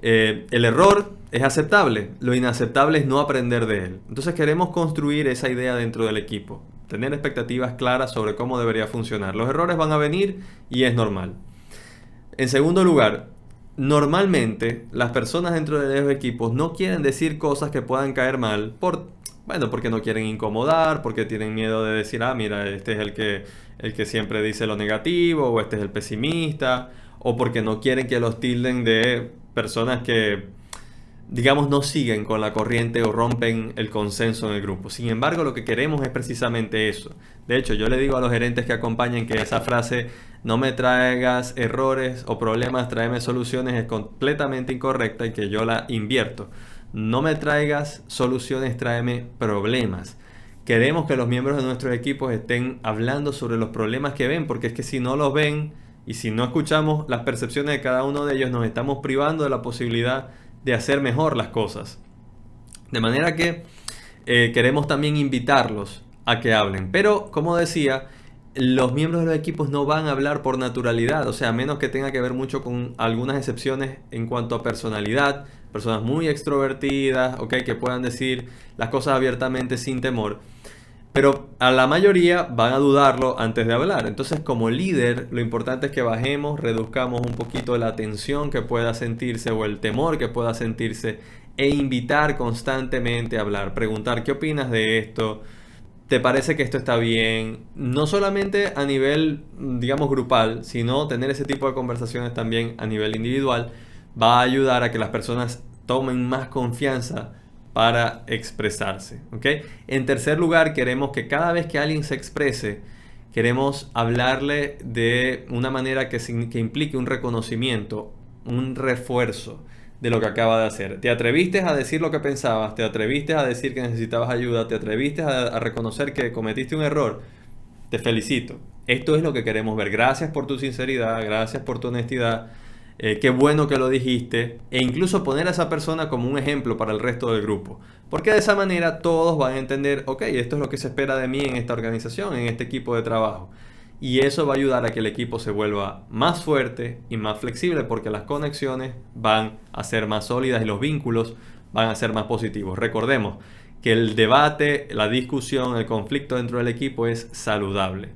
el error es aceptable, lo inaceptable es no aprender de él. Entonces queremos construir esa idea dentro del equipo, tener expectativas claras sobre cómo debería funcionar. Los errores van a venir y es normal. En segundo lugar, normalmente las personas dentro de los equipos no quieren decir cosas que puedan caer mal porque no quieren incomodar, porque tienen miedo de decir, mira, este es el que siempre dice lo negativo, o este es el pesimista, o porque no quieren que los tilden de personas que, digamos, no siguen con la corriente o rompen el consenso en el grupo. Sin embargo, lo que queremos es precisamente eso. De hecho, yo le digo a los gerentes que acompañan que esa frase, no me traigas errores o problemas, tráeme soluciones, es completamente incorrecta y que yo la invierto. No me traigas soluciones, tráeme problemas. Queremos que los miembros de nuestros equipos estén hablando sobre los problemas que ven, porque es que si no los ven y si no escuchamos las percepciones de cada uno de ellos, nos estamos privando de la posibilidad de hacer mejor las cosas. De manera que queremos también invitarlos a que hablen. Pero, como decía, los miembros de los equipos no van a hablar por naturalidad, o sea, a menos que tenga que ver mucho con algunas excepciones en cuanto a personalidad, personas muy extrovertidas, que puedan decir las cosas abiertamente sin temor. Pero a la mayoría van a dudarlo antes de hablar. Entonces, como líder, lo importante es que bajemos, reduzcamos un poquito la tensión que pueda sentirse o el temor que pueda sentirse e invitar constantemente a hablar, preguntar ¿qué opinas de esto? ¿Te parece que esto está bien? No solamente a nivel, digamos, grupal, sino tener ese tipo de conversaciones también a nivel individual va a ayudar a que las personas tomen más confianza para expresarse, ¿ok? En tercer lugar, queremos que cada vez que alguien se exprese, queremos hablarle de una manera que implique un reconocimiento, un refuerzo de lo que acaba de hacer. Te atreviste a decir lo que pensabas, te atreviste a decir que necesitabas ayuda, te atreviste a reconocer que cometiste un error. Te felicito. Esto es lo que queremos ver. Gracias por tu sinceridad, gracias por tu honestidad. Qué bueno que lo dijiste, e incluso poner a esa persona como un ejemplo para el resto del grupo, porque de esa manera todos van a entender, esto es lo que se espera de mí en esta organización, en este equipo de trabajo, y eso va a ayudar a que el equipo se vuelva más fuerte y más flexible, porque las conexiones van a ser más sólidas y los vínculos van a ser más positivos. Recordemos que el debate, la discusión, el conflicto dentro del equipo es saludable.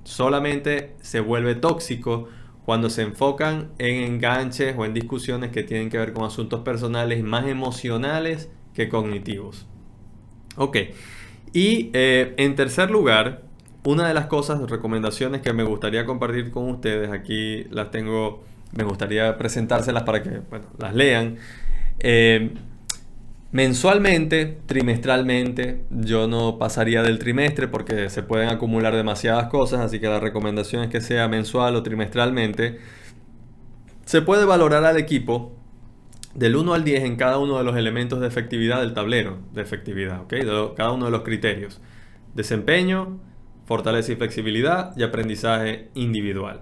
Solamente se vuelve tóxico cuando se enfocan en enganches o en discusiones que tienen que ver con asuntos personales más emocionales que cognitivos. Ok, y en tercer lugar, una de las cosas, recomendaciones que me gustaría compartir con ustedes, aquí las tengo, me gustaría presentárselas para que las lean. Mensualmente, trimestralmente, yo no pasaría del trimestre porque se pueden acumular demasiadas cosas, así que la recomendación es que sea mensual o trimestralmente. Se puede valorar al equipo del 1 al 10 en cada uno de los elementos de efectividad del tablero de efectividad, ¿ok? Cada uno de los criterios. Desempeño, fortaleza y flexibilidad y aprendizaje individual.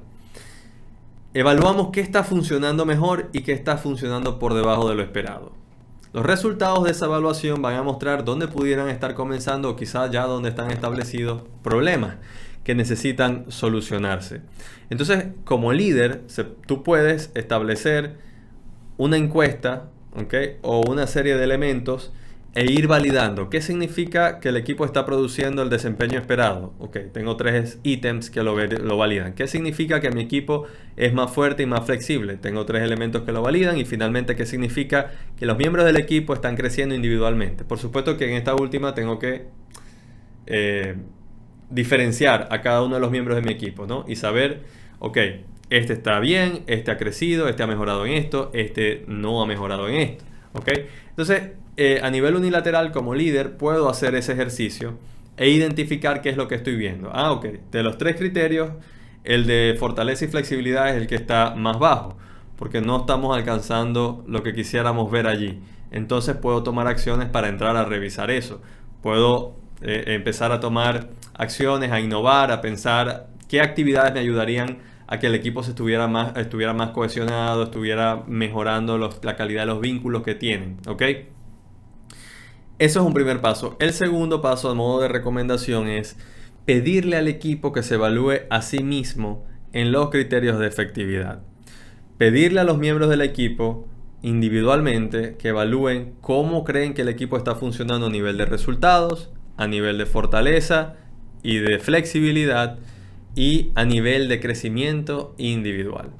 Evaluamos qué está funcionando mejor y qué está funcionando por debajo de lo esperado. Los resultados de esa evaluación van a mostrar dónde pudieran estar comenzando o quizás ya dónde están establecidos problemas que necesitan solucionarse. Entonces, como líder, tú puedes establecer una encuesta, ¿okay? O una serie de elementos e ir validando. ¿Qué significa que el equipo está produciendo el desempeño esperado? Ok, tengo 3 ítems que lo validan. ¿Qué significa que mi equipo es más fuerte y más flexible? Tengo 3 elementos que lo validan. Y finalmente, ¿qué significa que los miembros del equipo están creciendo individualmente? Por supuesto que en esta última tengo que diferenciar a cada uno de los miembros de mi equipo, ¿no? Y saber, ok, este está bien, este ha crecido, este ha mejorado en esto, este no ha mejorado en esto, ¿ok? Entonces, a nivel unilateral, como líder, puedo hacer ese ejercicio e identificar qué es lo que estoy viendo. Ah, ok. De los 3 criterios, el de fortaleza y flexibilidad es el que está más bajo, porque no estamos alcanzando lo que quisiéramos ver allí. Entonces puedo tomar acciones para entrar a revisar eso. Puedo empezar a tomar acciones, a innovar, a pensar qué actividades me ayudarían a que el equipo estuviera más cohesionado, estuviera mejorando la calidad de los vínculos que tienen, ¿ok? Eso es un primer paso. El segundo paso, a modo de recomendación, es pedirle al equipo que se evalúe a sí mismo en los criterios de efectividad. Pedirle a los miembros del equipo individualmente que evalúen cómo creen que el equipo está funcionando a nivel de resultados, a nivel de fortaleza y de flexibilidad y a nivel de crecimiento individual.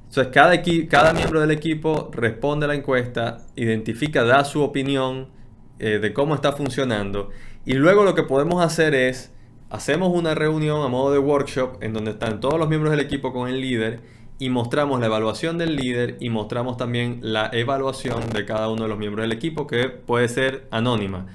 Entonces, cada miembro del equipo responde a la encuesta, identifica, da su opinión de cómo está funcionando, y luego lo que podemos hacer es, hacemos una reunión a modo de workshop en donde están todos los miembros del equipo con el líder y mostramos la evaluación del líder y mostramos también la evaluación de cada uno de los miembros del equipo, que puede ser anónima.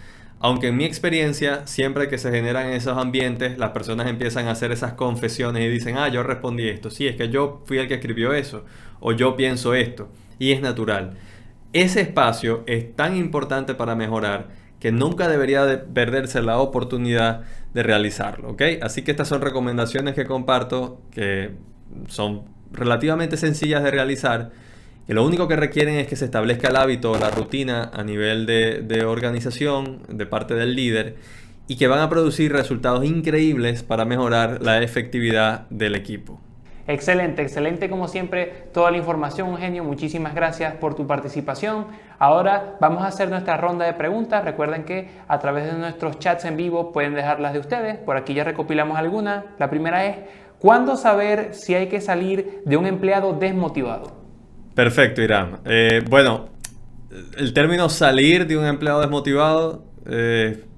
Aunque en mi experiencia, siempre que se generan esos ambientes, las personas empiezan a hacer esas confesiones y dicen, yo respondí esto, sí, es que yo fui el que escribió eso, o yo pienso esto, y es natural. Ese espacio es tan importante para mejorar que nunca debería de perderse la oportunidad de realizarlo, ¿ok? Así que estas son recomendaciones que comparto, que son relativamente sencillas de realizar, y lo único que requieren es que se establezca el hábito, la rutina a nivel de organización de parte del líder, y que van a producir resultados increíbles para mejorar la efectividad del equipo. Excelente, excelente como siempre toda la información, Eugenio. Muchísimas gracias por tu participación. Ahora vamos a hacer nuestra ronda de preguntas. Recuerden que a través de nuestros chats en vivo pueden dejarlas de ustedes. Por aquí ya recopilamos algunas. La primera es, ¿cuándo saber si hay que salir de un empleado desmotivado? Perfecto, Irán. Bueno, el término salir de un empleado desmotivado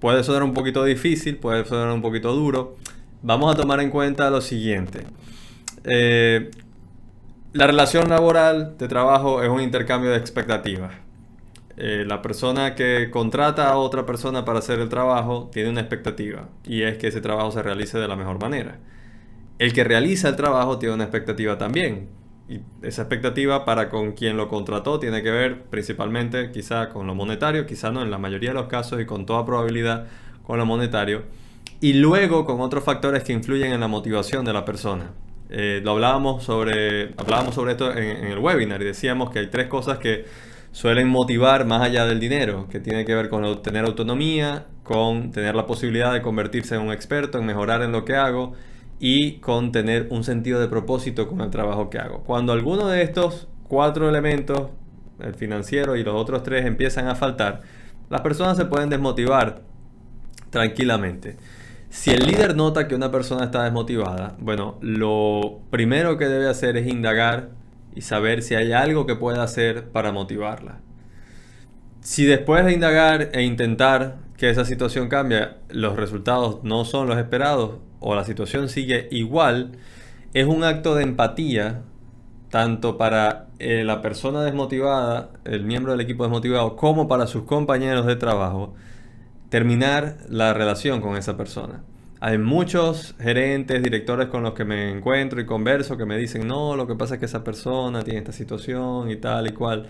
puede sonar un poquito difícil, puede sonar un poquito duro. Vamos a tomar en cuenta lo siguiente. La relación laboral de trabajo es un intercambio de expectativas. La persona que contrata a otra persona para hacer el trabajo tiene una expectativa, y es que ese trabajo se realice de la mejor manera. El que realiza el trabajo tiene una expectativa también, y esa expectativa para con quien lo contrató tiene que ver principalmente quizá con lo monetario, quizá no, en la mayoría de los casos y con toda probabilidad con lo monetario, y luego con otros factores que influyen en la motivación de la persona. Hablábamos sobre esto en el webinar, y decíamos que hay 3 cosas que suelen motivar más allá del dinero, que tiene que ver con tener autonomía, con tener la posibilidad de convertirse en un experto, en mejorar en lo que hago, y con tener un sentido de propósito con el trabajo que hago. Cuando alguno de estos 4 elementos el financiero y los otros 3 empiezan a faltar, las personas se pueden desmotivar tranquilamente. Si el líder nota que una persona está desmotivada, bueno, lo primero que debe hacer es indagar y saber si hay algo que pueda hacer para motivarla. Si después de indagar e intentar que esa situación cambie, los resultados no son los esperados o la situación sigue igual, es un acto de empatía tanto para la persona desmotivada, el miembro del equipo desmotivado, como para sus compañeros de trabajo, terminar la relación con esa persona. Hay muchos gerentes, directores con los que me encuentro y converso que me dicen, no, lo que pasa es que esa persona tiene esta situación y tal y cual.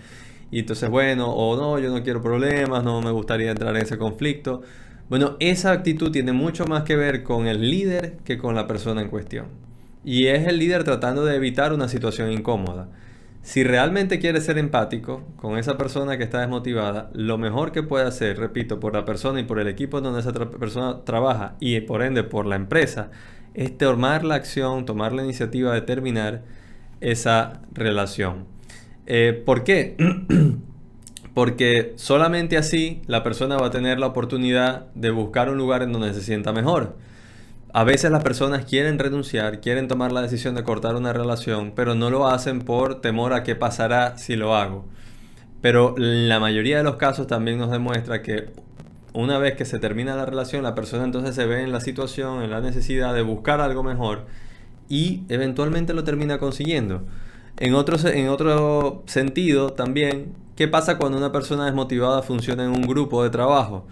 Y entonces, bueno, o no, yo no quiero problemas, no me gustaría entrar en ese conflicto. Bueno, esa actitud tiene mucho más que ver con el líder que con la persona en cuestión. Y es el líder tratando de evitar una situación incómoda. Si realmente quiere ser empático con esa persona que está desmotivada, lo mejor que puede hacer, repito, por la persona y por el equipo donde esa persona trabaja y por ende por la empresa, es tomar la acción, tomar la iniciativa de terminar esa relación. ¿Por qué? Porque solamente así la persona va a tener la oportunidad de buscar un lugar en donde se sienta mejor. A veces las personas quieren renunciar, quieren tomar la decisión de cortar una relación, pero no lo hacen por temor a qué pasará si lo hago. Pero la mayoría de los casos también nos demuestra que una vez que se termina la relación, la persona entonces se ve en la situación, en la necesidad de buscar algo mejor y eventualmente lo termina consiguiendo. En otro sentido también, ¿qué pasa cuando una persona desmotivada funciona en un grupo de trabajo?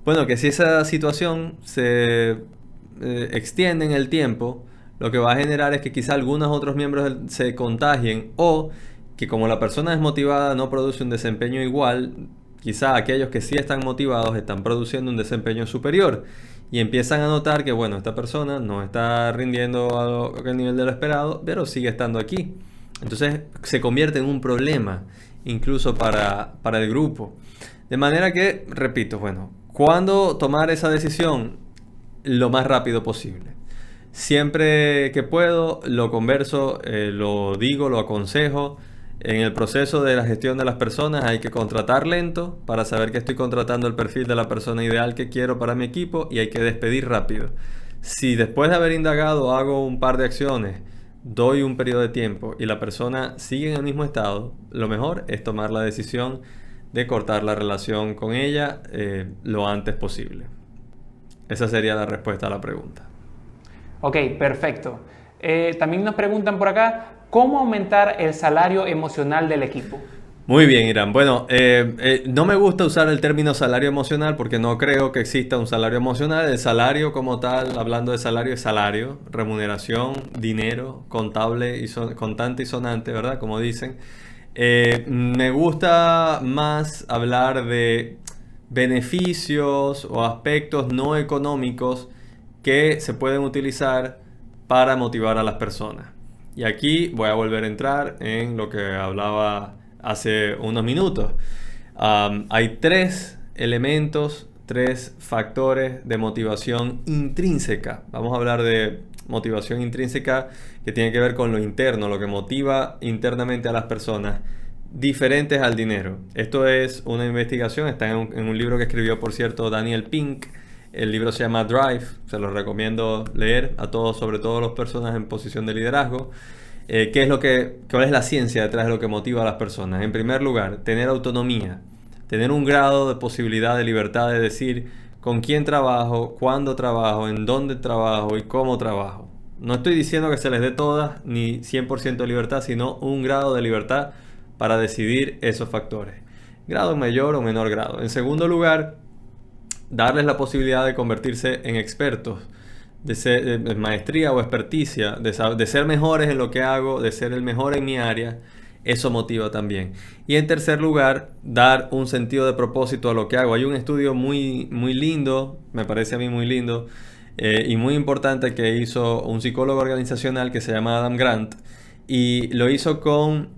Bueno, que si esa situación se extiende en el tiempo, lo que va a generar es que quizá algunos otros miembros se contagien o que como la persona desmotivada no produce un desempeño igual, quizá aquellos que sí están motivados están produciendo un desempeño superior y empiezan a notar que, bueno, esta persona no está rindiendo al nivel de lo esperado, pero sigue estando aquí. Entonces se convierte en un problema incluso para el grupo. De manera que, repito, bueno, ¿cuándo tomar esa decisión? Lo más rápido posible. Siempre que puedo lo converso, lo digo, lo aconsejo. En el proceso de la gestión de las personas hay que contratar lento para saber que estoy contratando el perfil de la persona ideal que quiero para mi equipo y hay que despedir rápido. Si después de haber indagado hago un par de acciones, doy un periodo de tiempo y la persona sigue en el mismo estado, lo mejor es tomar la decisión de cortar la relación con ella lo antes posible. Esa sería la respuesta a la pregunta. Ok, perfecto. También nos preguntan por acá, ¿cómo aumentar el salario emocional del equipo? Muy bien, Irán. Bueno, no me gusta usar el término salario emocional porque no creo que exista un salario emocional. El salario como tal, hablando de salario, es salario, remuneración, dinero, contable, contante y sonante, ¿verdad? Como dicen. Me gusta más hablar de beneficios o aspectos no económicos que se pueden utilizar para motivar a las personas. Y aquí voy a volver a entrar en lo que hablaba hace unos minutos. Hay 3 elementos, 3 factores de motivación intrínseca. Vamos a hablar de motivación intrínseca que tiene que ver con lo interno, lo que motiva internamente a las personas, diferentes al dinero. Esto es una investigación, está en un libro que escribió, por cierto, Daniel Pink. El libro se llama Drive, se lo recomiendo leer a todos, sobre todo a las personas en posición de liderazgo. ¿Cuál es la ciencia detrás de lo que motiva a las personas? En primer lugar, tener autonomía, tener un grado de posibilidad de libertad de decir con quién trabajo, cuándo trabajo, en dónde trabajo y cómo trabajo. No estoy diciendo que se les dé todas ni 100% de libertad, sino un grado de libertad para decidir esos factores. Grado mayor o menor grado. En segundo lugar, darles la posibilidad de convertirse en expertos, de maestría o experticia, de ser mejores en lo que hago, de ser el mejor en mi área. Eso motiva también. Y en tercer lugar, dar un sentido de propósito a lo que hago. Hay un estudio muy, muy lindo, me parece a mí muy lindo, y muy importante que hizo un psicólogo organizacional que se llama Adam Grant. Y lo hizo con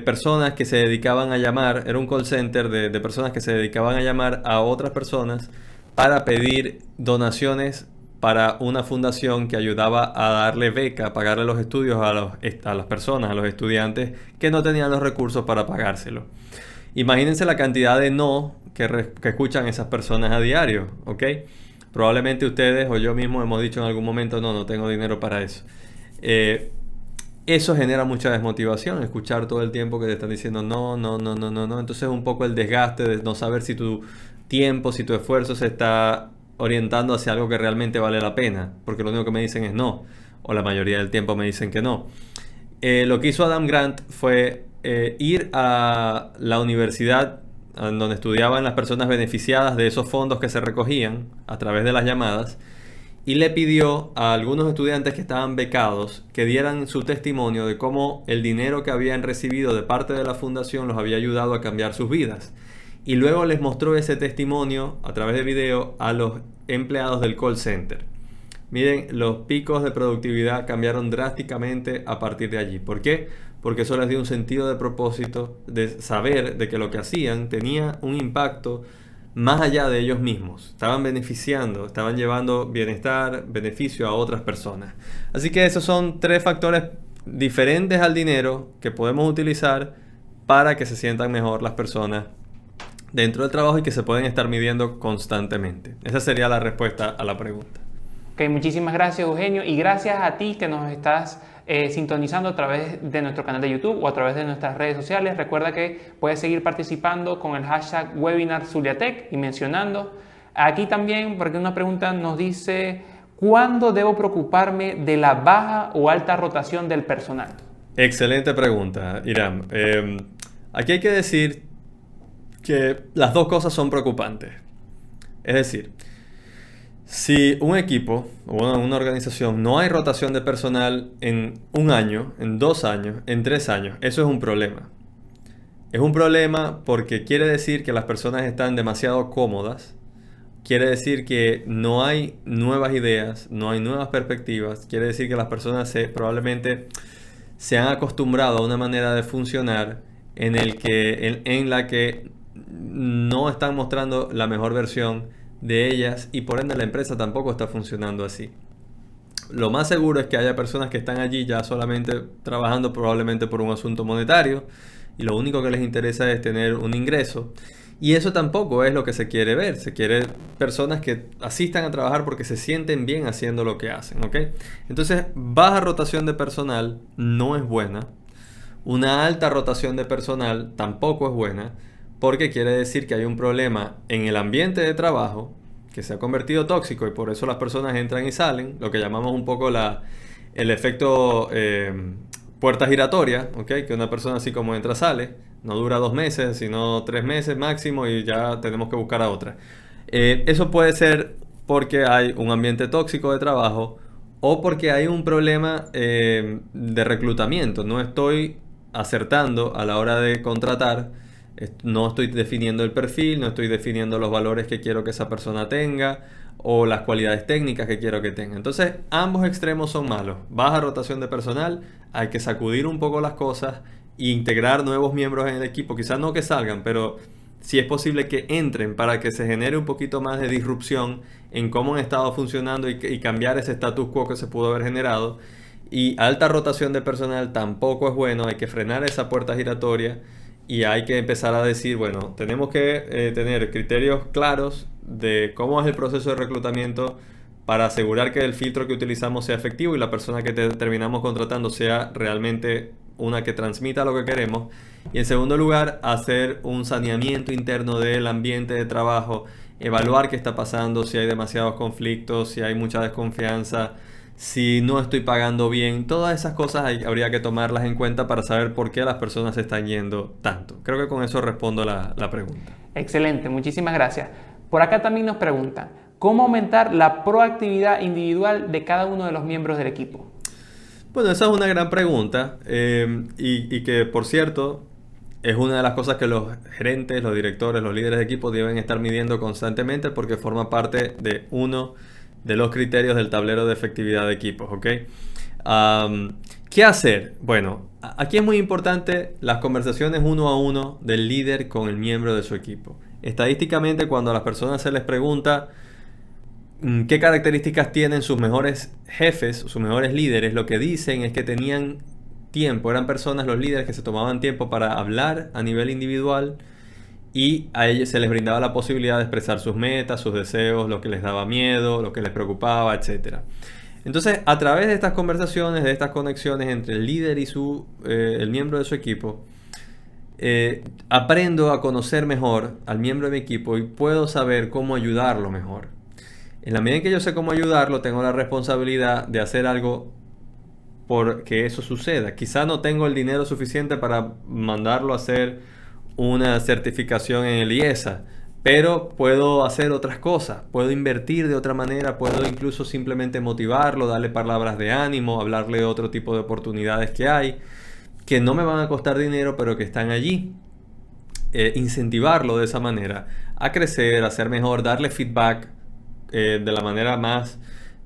personas que se dedicaban a llamar, era un call center de personas que se dedicaban a llamar a otras personas para pedir donaciones para una fundación que ayudaba a darle beca, a pagarle los estudios a las personas, a los estudiantes que no tenían los recursos para pagárselo. Imagínense la cantidad de no que escuchan esas personas a diario, ¿ok? Probablemente ustedes o yo mismo hemos dicho en algún momento, no tengo dinero para eso. Eso genera mucha desmotivación, escuchar todo el tiempo que te están diciendo no. Entonces un poco el desgaste de no saber si tu tiempo, si tu esfuerzo se está orientando hacia algo que realmente vale la pena, porque lo único que me dicen es no, o la mayoría del tiempo me dicen que no. Lo que hizo Adam Grant fue ir a la universidad en donde estudiaban las personas beneficiadas de esos fondos que se recogían a través de las llamadas, y le pidió a algunos estudiantes que estaban becados que dieran su testimonio de cómo el dinero que habían recibido de parte de la fundación los había ayudado a cambiar sus vidas. Y luego les mostró ese testimonio a través de video a los empleados del call center. Miren, los picos de productividad cambiaron drásticamente a partir de allí. ¿Por qué? Porque eso les dio un sentido de propósito, de saber de que lo que hacían tenía un impacto más allá de ellos mismos. Estaban beneficiando, estaban llevando bienestar, beneficio a otras personas. Así que esos son 3 factores diferentes al dinero que podemos utilizar para que se sientan mejor las personas dentro del trabajo y que se pueden estar midiendo constantemente. Esa sería la respuesta a la pregunta. Ok, muchísimas gracias, Eugenio, y gracias a ti que nos estás sintonizando a través de nuestro canal de YouTube o a través de nuestras redes sociales. Recuerda que puedes seguir participando con el hashtag webinar Zuliatech y mencionando. Aquí también, porque una pregunta nos dice, ¿cuándo debo preocuparme de la baja o alta rotación del personal? Excelente pregunta, Irán. Aquí hay que decir que las dos cosas son preocupantes. Es decir, si un equipo o una organización no hay rotación de personal en 1 año, en 2 años, en 3 años, eso es un problema. Es un problema porque quiere decir que las personas están demasiado cómodas, quiere decir que no hay nuevas ideas, no hay nuevas perspectivas, quiere decir que las personas probablemente se han acostumbrado a una manera de funcionar en la que no están mostrando la mejor versión de ellas y por ende la empresa tampoco está funcionando así. Lo más seguro es que haya personas que están allí ya solamente trabajando probablemente por un asunto monetario y lo único que les interesa es tener un ingreso, y eso tampoco es lo que se quiere ver. Se quiere personas que asistan a trabajar porque se sienten bien haciendo lo que hacen, ¿ok? Entonces, baja rotación de personal no es buena. Una alta rotación de personal tampoco es buena, porque quiere decir que hay un problema en el ambiente de trabajo que se ha convertido tóxico y por eso las personas entran y salen, lo que llamamos un poco el efecto puerta giratoria, ¿okay? Que una persona así como entra sale, no dura 2 meses, sino 3 meses máximo y ya tenemos que buscar a otra. Eso puede ser porque hay un ambiente tóxico de trabajo o porque hay un problema de reclutamiento. No estoy acertando a la hora de contratar. No estoy definiendo el perfil, no estoy definiendo los valores que quiero que esa persona tenga o las cualidades técnicas que quiero que tenga. Entonces, ambos extremos son malos. Baja rotación de personal, hay que sacudir un poco las cosas e integrar nuevos miembros en el equipo. Quizás no que salgan, pero si es posible que entren para que se genere un poquito más de disrupción en cómo han estado funcionando y cambiar ese status quo que se pudo haber generado. Y alta rotación de personal tampoco es bueno, hay que frenar esa puerta giratoria. Y hay que empezar a decir, bueno, tenemos que tener criterios claros de cómo es el proceso de reclutamiento para asegurar que el filtro que utilizamos sea efectivo y la persona que terminamos contratando sea realmente una que transmita lo que queremos. Y en segundo lugar, hacer un saneamiento interno del ambiente de trabajo, evaluar qué está pasando, si hay demasiados conflictos, si hay mucha desconfianza, si no estoy pagando bien. Todas esas cosas habría que tomarlas en cuenta para saber por qué las personas se están yendo tanto. Creo que con eso respondo la pregunta. Excelente, muchísimas gracias. Por acá también nos preguntan, ¿cómo aumentar la proactividad individual de cada uno de los miembros del equipo? Bueno, esa es una gran pregunta y que, por cierto, es una de las cosas que los gerentes, los directores, los líderes de equipo deben estar midiendo constantemente porque forma parte de uno de los criterios del tablero de efectividad de equipos, ¿ok? ¿Qué hacer? Bueno, aquí es muy importante las conversaciones 1 a 1 del líder con el miembro de su equipo. Estadísticamente, cuando a las personas se les pregunta qué características tienen sus mejores jefes, sus mejores líderes, lo que dicen es que tenían tiempo, eran personas, los líderes, que se tomaban tiempo para hablar a nivel individual, y a ellos se les brindaba la posibilidad de expresar sus metas, sus deseos, lo que les daba miedo, lo que les preocupaba, etc. Entonces, a través de estas conversaciones, de estas conexiones entre el líder y el miembro de su equipo, aprendo a conocer mejor al miembro de mi equipo y puedo saber cómo ayudarlo mejor. En la medida en que yo sé cómo ayudarlo, tengo la responsabilidad de hacer algo por que eso suceda. Quizá no tengo el dinero suficiente para mandarlo a hacer una certificación en el IESA, pero puedo hacer otras cosas, puedo invertir de otra manera, puedo incluso simplemente motivarlo, darle palabras de ánimo, hablarle de otro tipo de oportunidades que hay, que no me van a costar dinero, pero que están allí. Incentivarlo de esa manera a crecer, a ser mejor, darle feedback de la manera más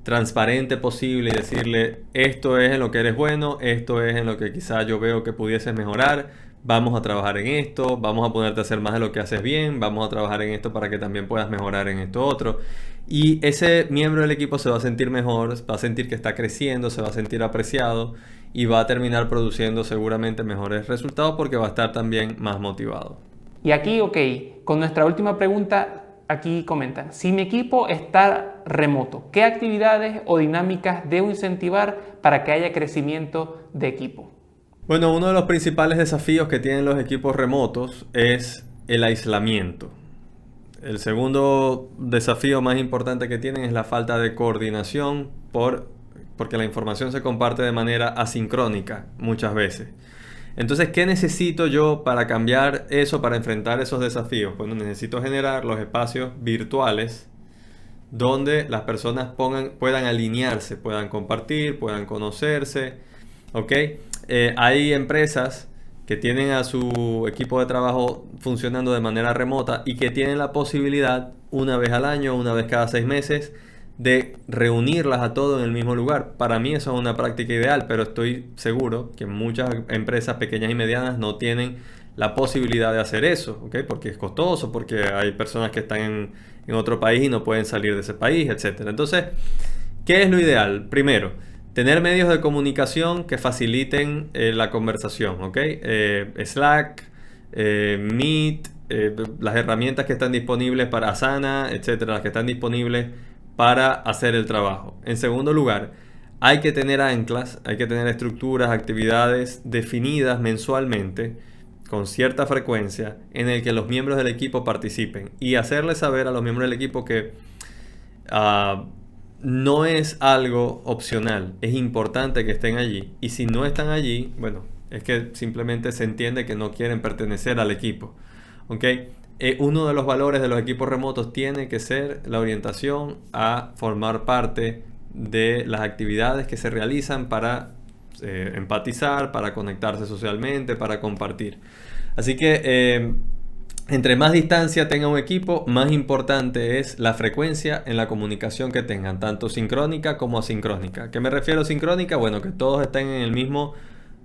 transparente posible y decirle: esto es en lo que eres bueno, esto es en lo que quizás yo veo que pudieses mejorar, vamos a trabajar en esto, vamos a ponerte a hacer más de lo que haces bien, vamos a trabajar en esto para que también puedas mejorar en esto otro. Y ese miembro del equipo se va a sentir mejor, va a sentir que está creciendo, se va a sentir apreciado y va a terminar produciendo seguramente mejores resultados porque va a estar también más motivado. Y aquí, con nuestra última pregunta, aquí comentan: si mi equipo está remoto, ¿qué actividades o dinámicas debo incentivar para que haya crecimiento de equipo? Bueno, uno de los principales desafíos que tienen los equipos remotos es el aislamiento. El segundo desafío más importante que tienen es la falta de coordinación porque la información se comparte de manera asincrónica muchas veces. Entonces, ¿qué necesito yo para cambiar eso, para enfrentar esos desafíos? Bueno, necesito generar los espacios virtuales donde las personas puedan alinearse, puedan compartir, puedan conocerse, ¿ok? Hay empresas que tienen a su equipo de trabajo funcionando de manera remota y que tienen la posibilidad, una vez al año, una vez cada 6 meses, de reunirlas a todos en el mismo lugar. Para mí eso es una práctica ideal, pero estoy seguro que muchas empresas pequeñas y medianas no tienen la posibilidad de hacer eso, ¿ok? Porque es costoso, porque hay personas que están en otro país y no pueden salir de ese país, etc. Entonces, ¿qué es lo ideal? Primero, tener medios de comunicación que faciliten la conversación, ¿ok? Slack, Meet, las herramientas que están disponibles para Asana, etcétera, las que están disponibles para hacer el trabajo. En segundo lugar, hay que tener anclas, hay que tener estructuras, actividades definidas mensualmente con cierta frecuencia en el que los miembros del equipo participen y hacerles saber a los miembros del equipo que no es algo opcional, es importante que estén allí, y si no están allí, bueno, es que simplemente se entiende que no quieren pertenecer al equipo, ¿ok? Uno de los valores de los equipos remotos tiene que ser la orientación a formar parte de las actividades que se realizan para empatizar, para conectarse socialmente, para compartir. Así que entre más distancia tenga un equipo, más importante es la frecuencia en la comunicación que tengan, tanto sincrónica como asincrónica. ¿A qué me refiero a sincrónica? Bueno, que todos estén en el mismo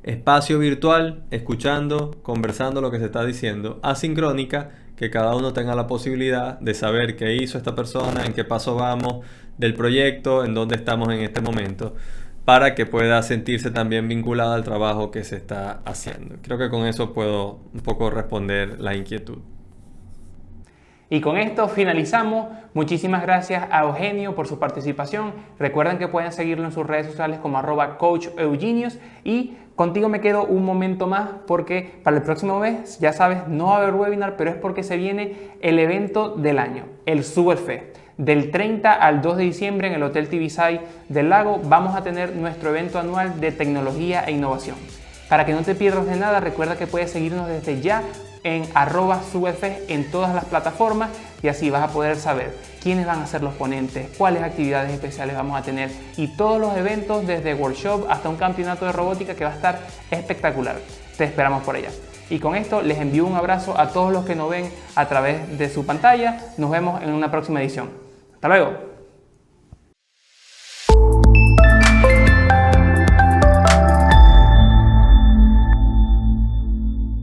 espacio virtual, escuchando, conversando lo que se está diciendo. Asincrónica, que cada uno tenga la posibilidad de saber qué hizo esta persona, en qué paso vamos del proyecto, en dónde estamos en este momento, para que pueda sentirse también vinculada al trabajo que se está haciendo. Creo que con eso puedo un poco responder la inquietud. Y con esto finalizamos. Muchísimas gracias a Eugenio por su participación. Recuerden que pueden seguirlo en sus redes sociales como @coacheugenius. Y contigo me quedo un momento más porque para el próximo mes, ya sabes, no va a haber webinar, pero es porque se viene el evento del año, el SuperFest. Del 30 al 2 de diciembre en el Hotel Tibisay del Lago vamos a tener nuestro evento anual de tecnología e innovación. Para que no te pierdas de nada, recuerda que puedes seguirnos desde ya en @SuperFest en todas las plataformas y así vas a poder saber quiénes van a ser los ponentes, cuáles actividades especiales vamos a tener y todos los eventos desde workshop hasta un campeonato de robótica que va a estar espectacular. Te esperamos por allá. Y con esto les envío un abrazo a todos los que nos ven a través de su pantalla. Nos vemos en una próxima edición. Hasta luego.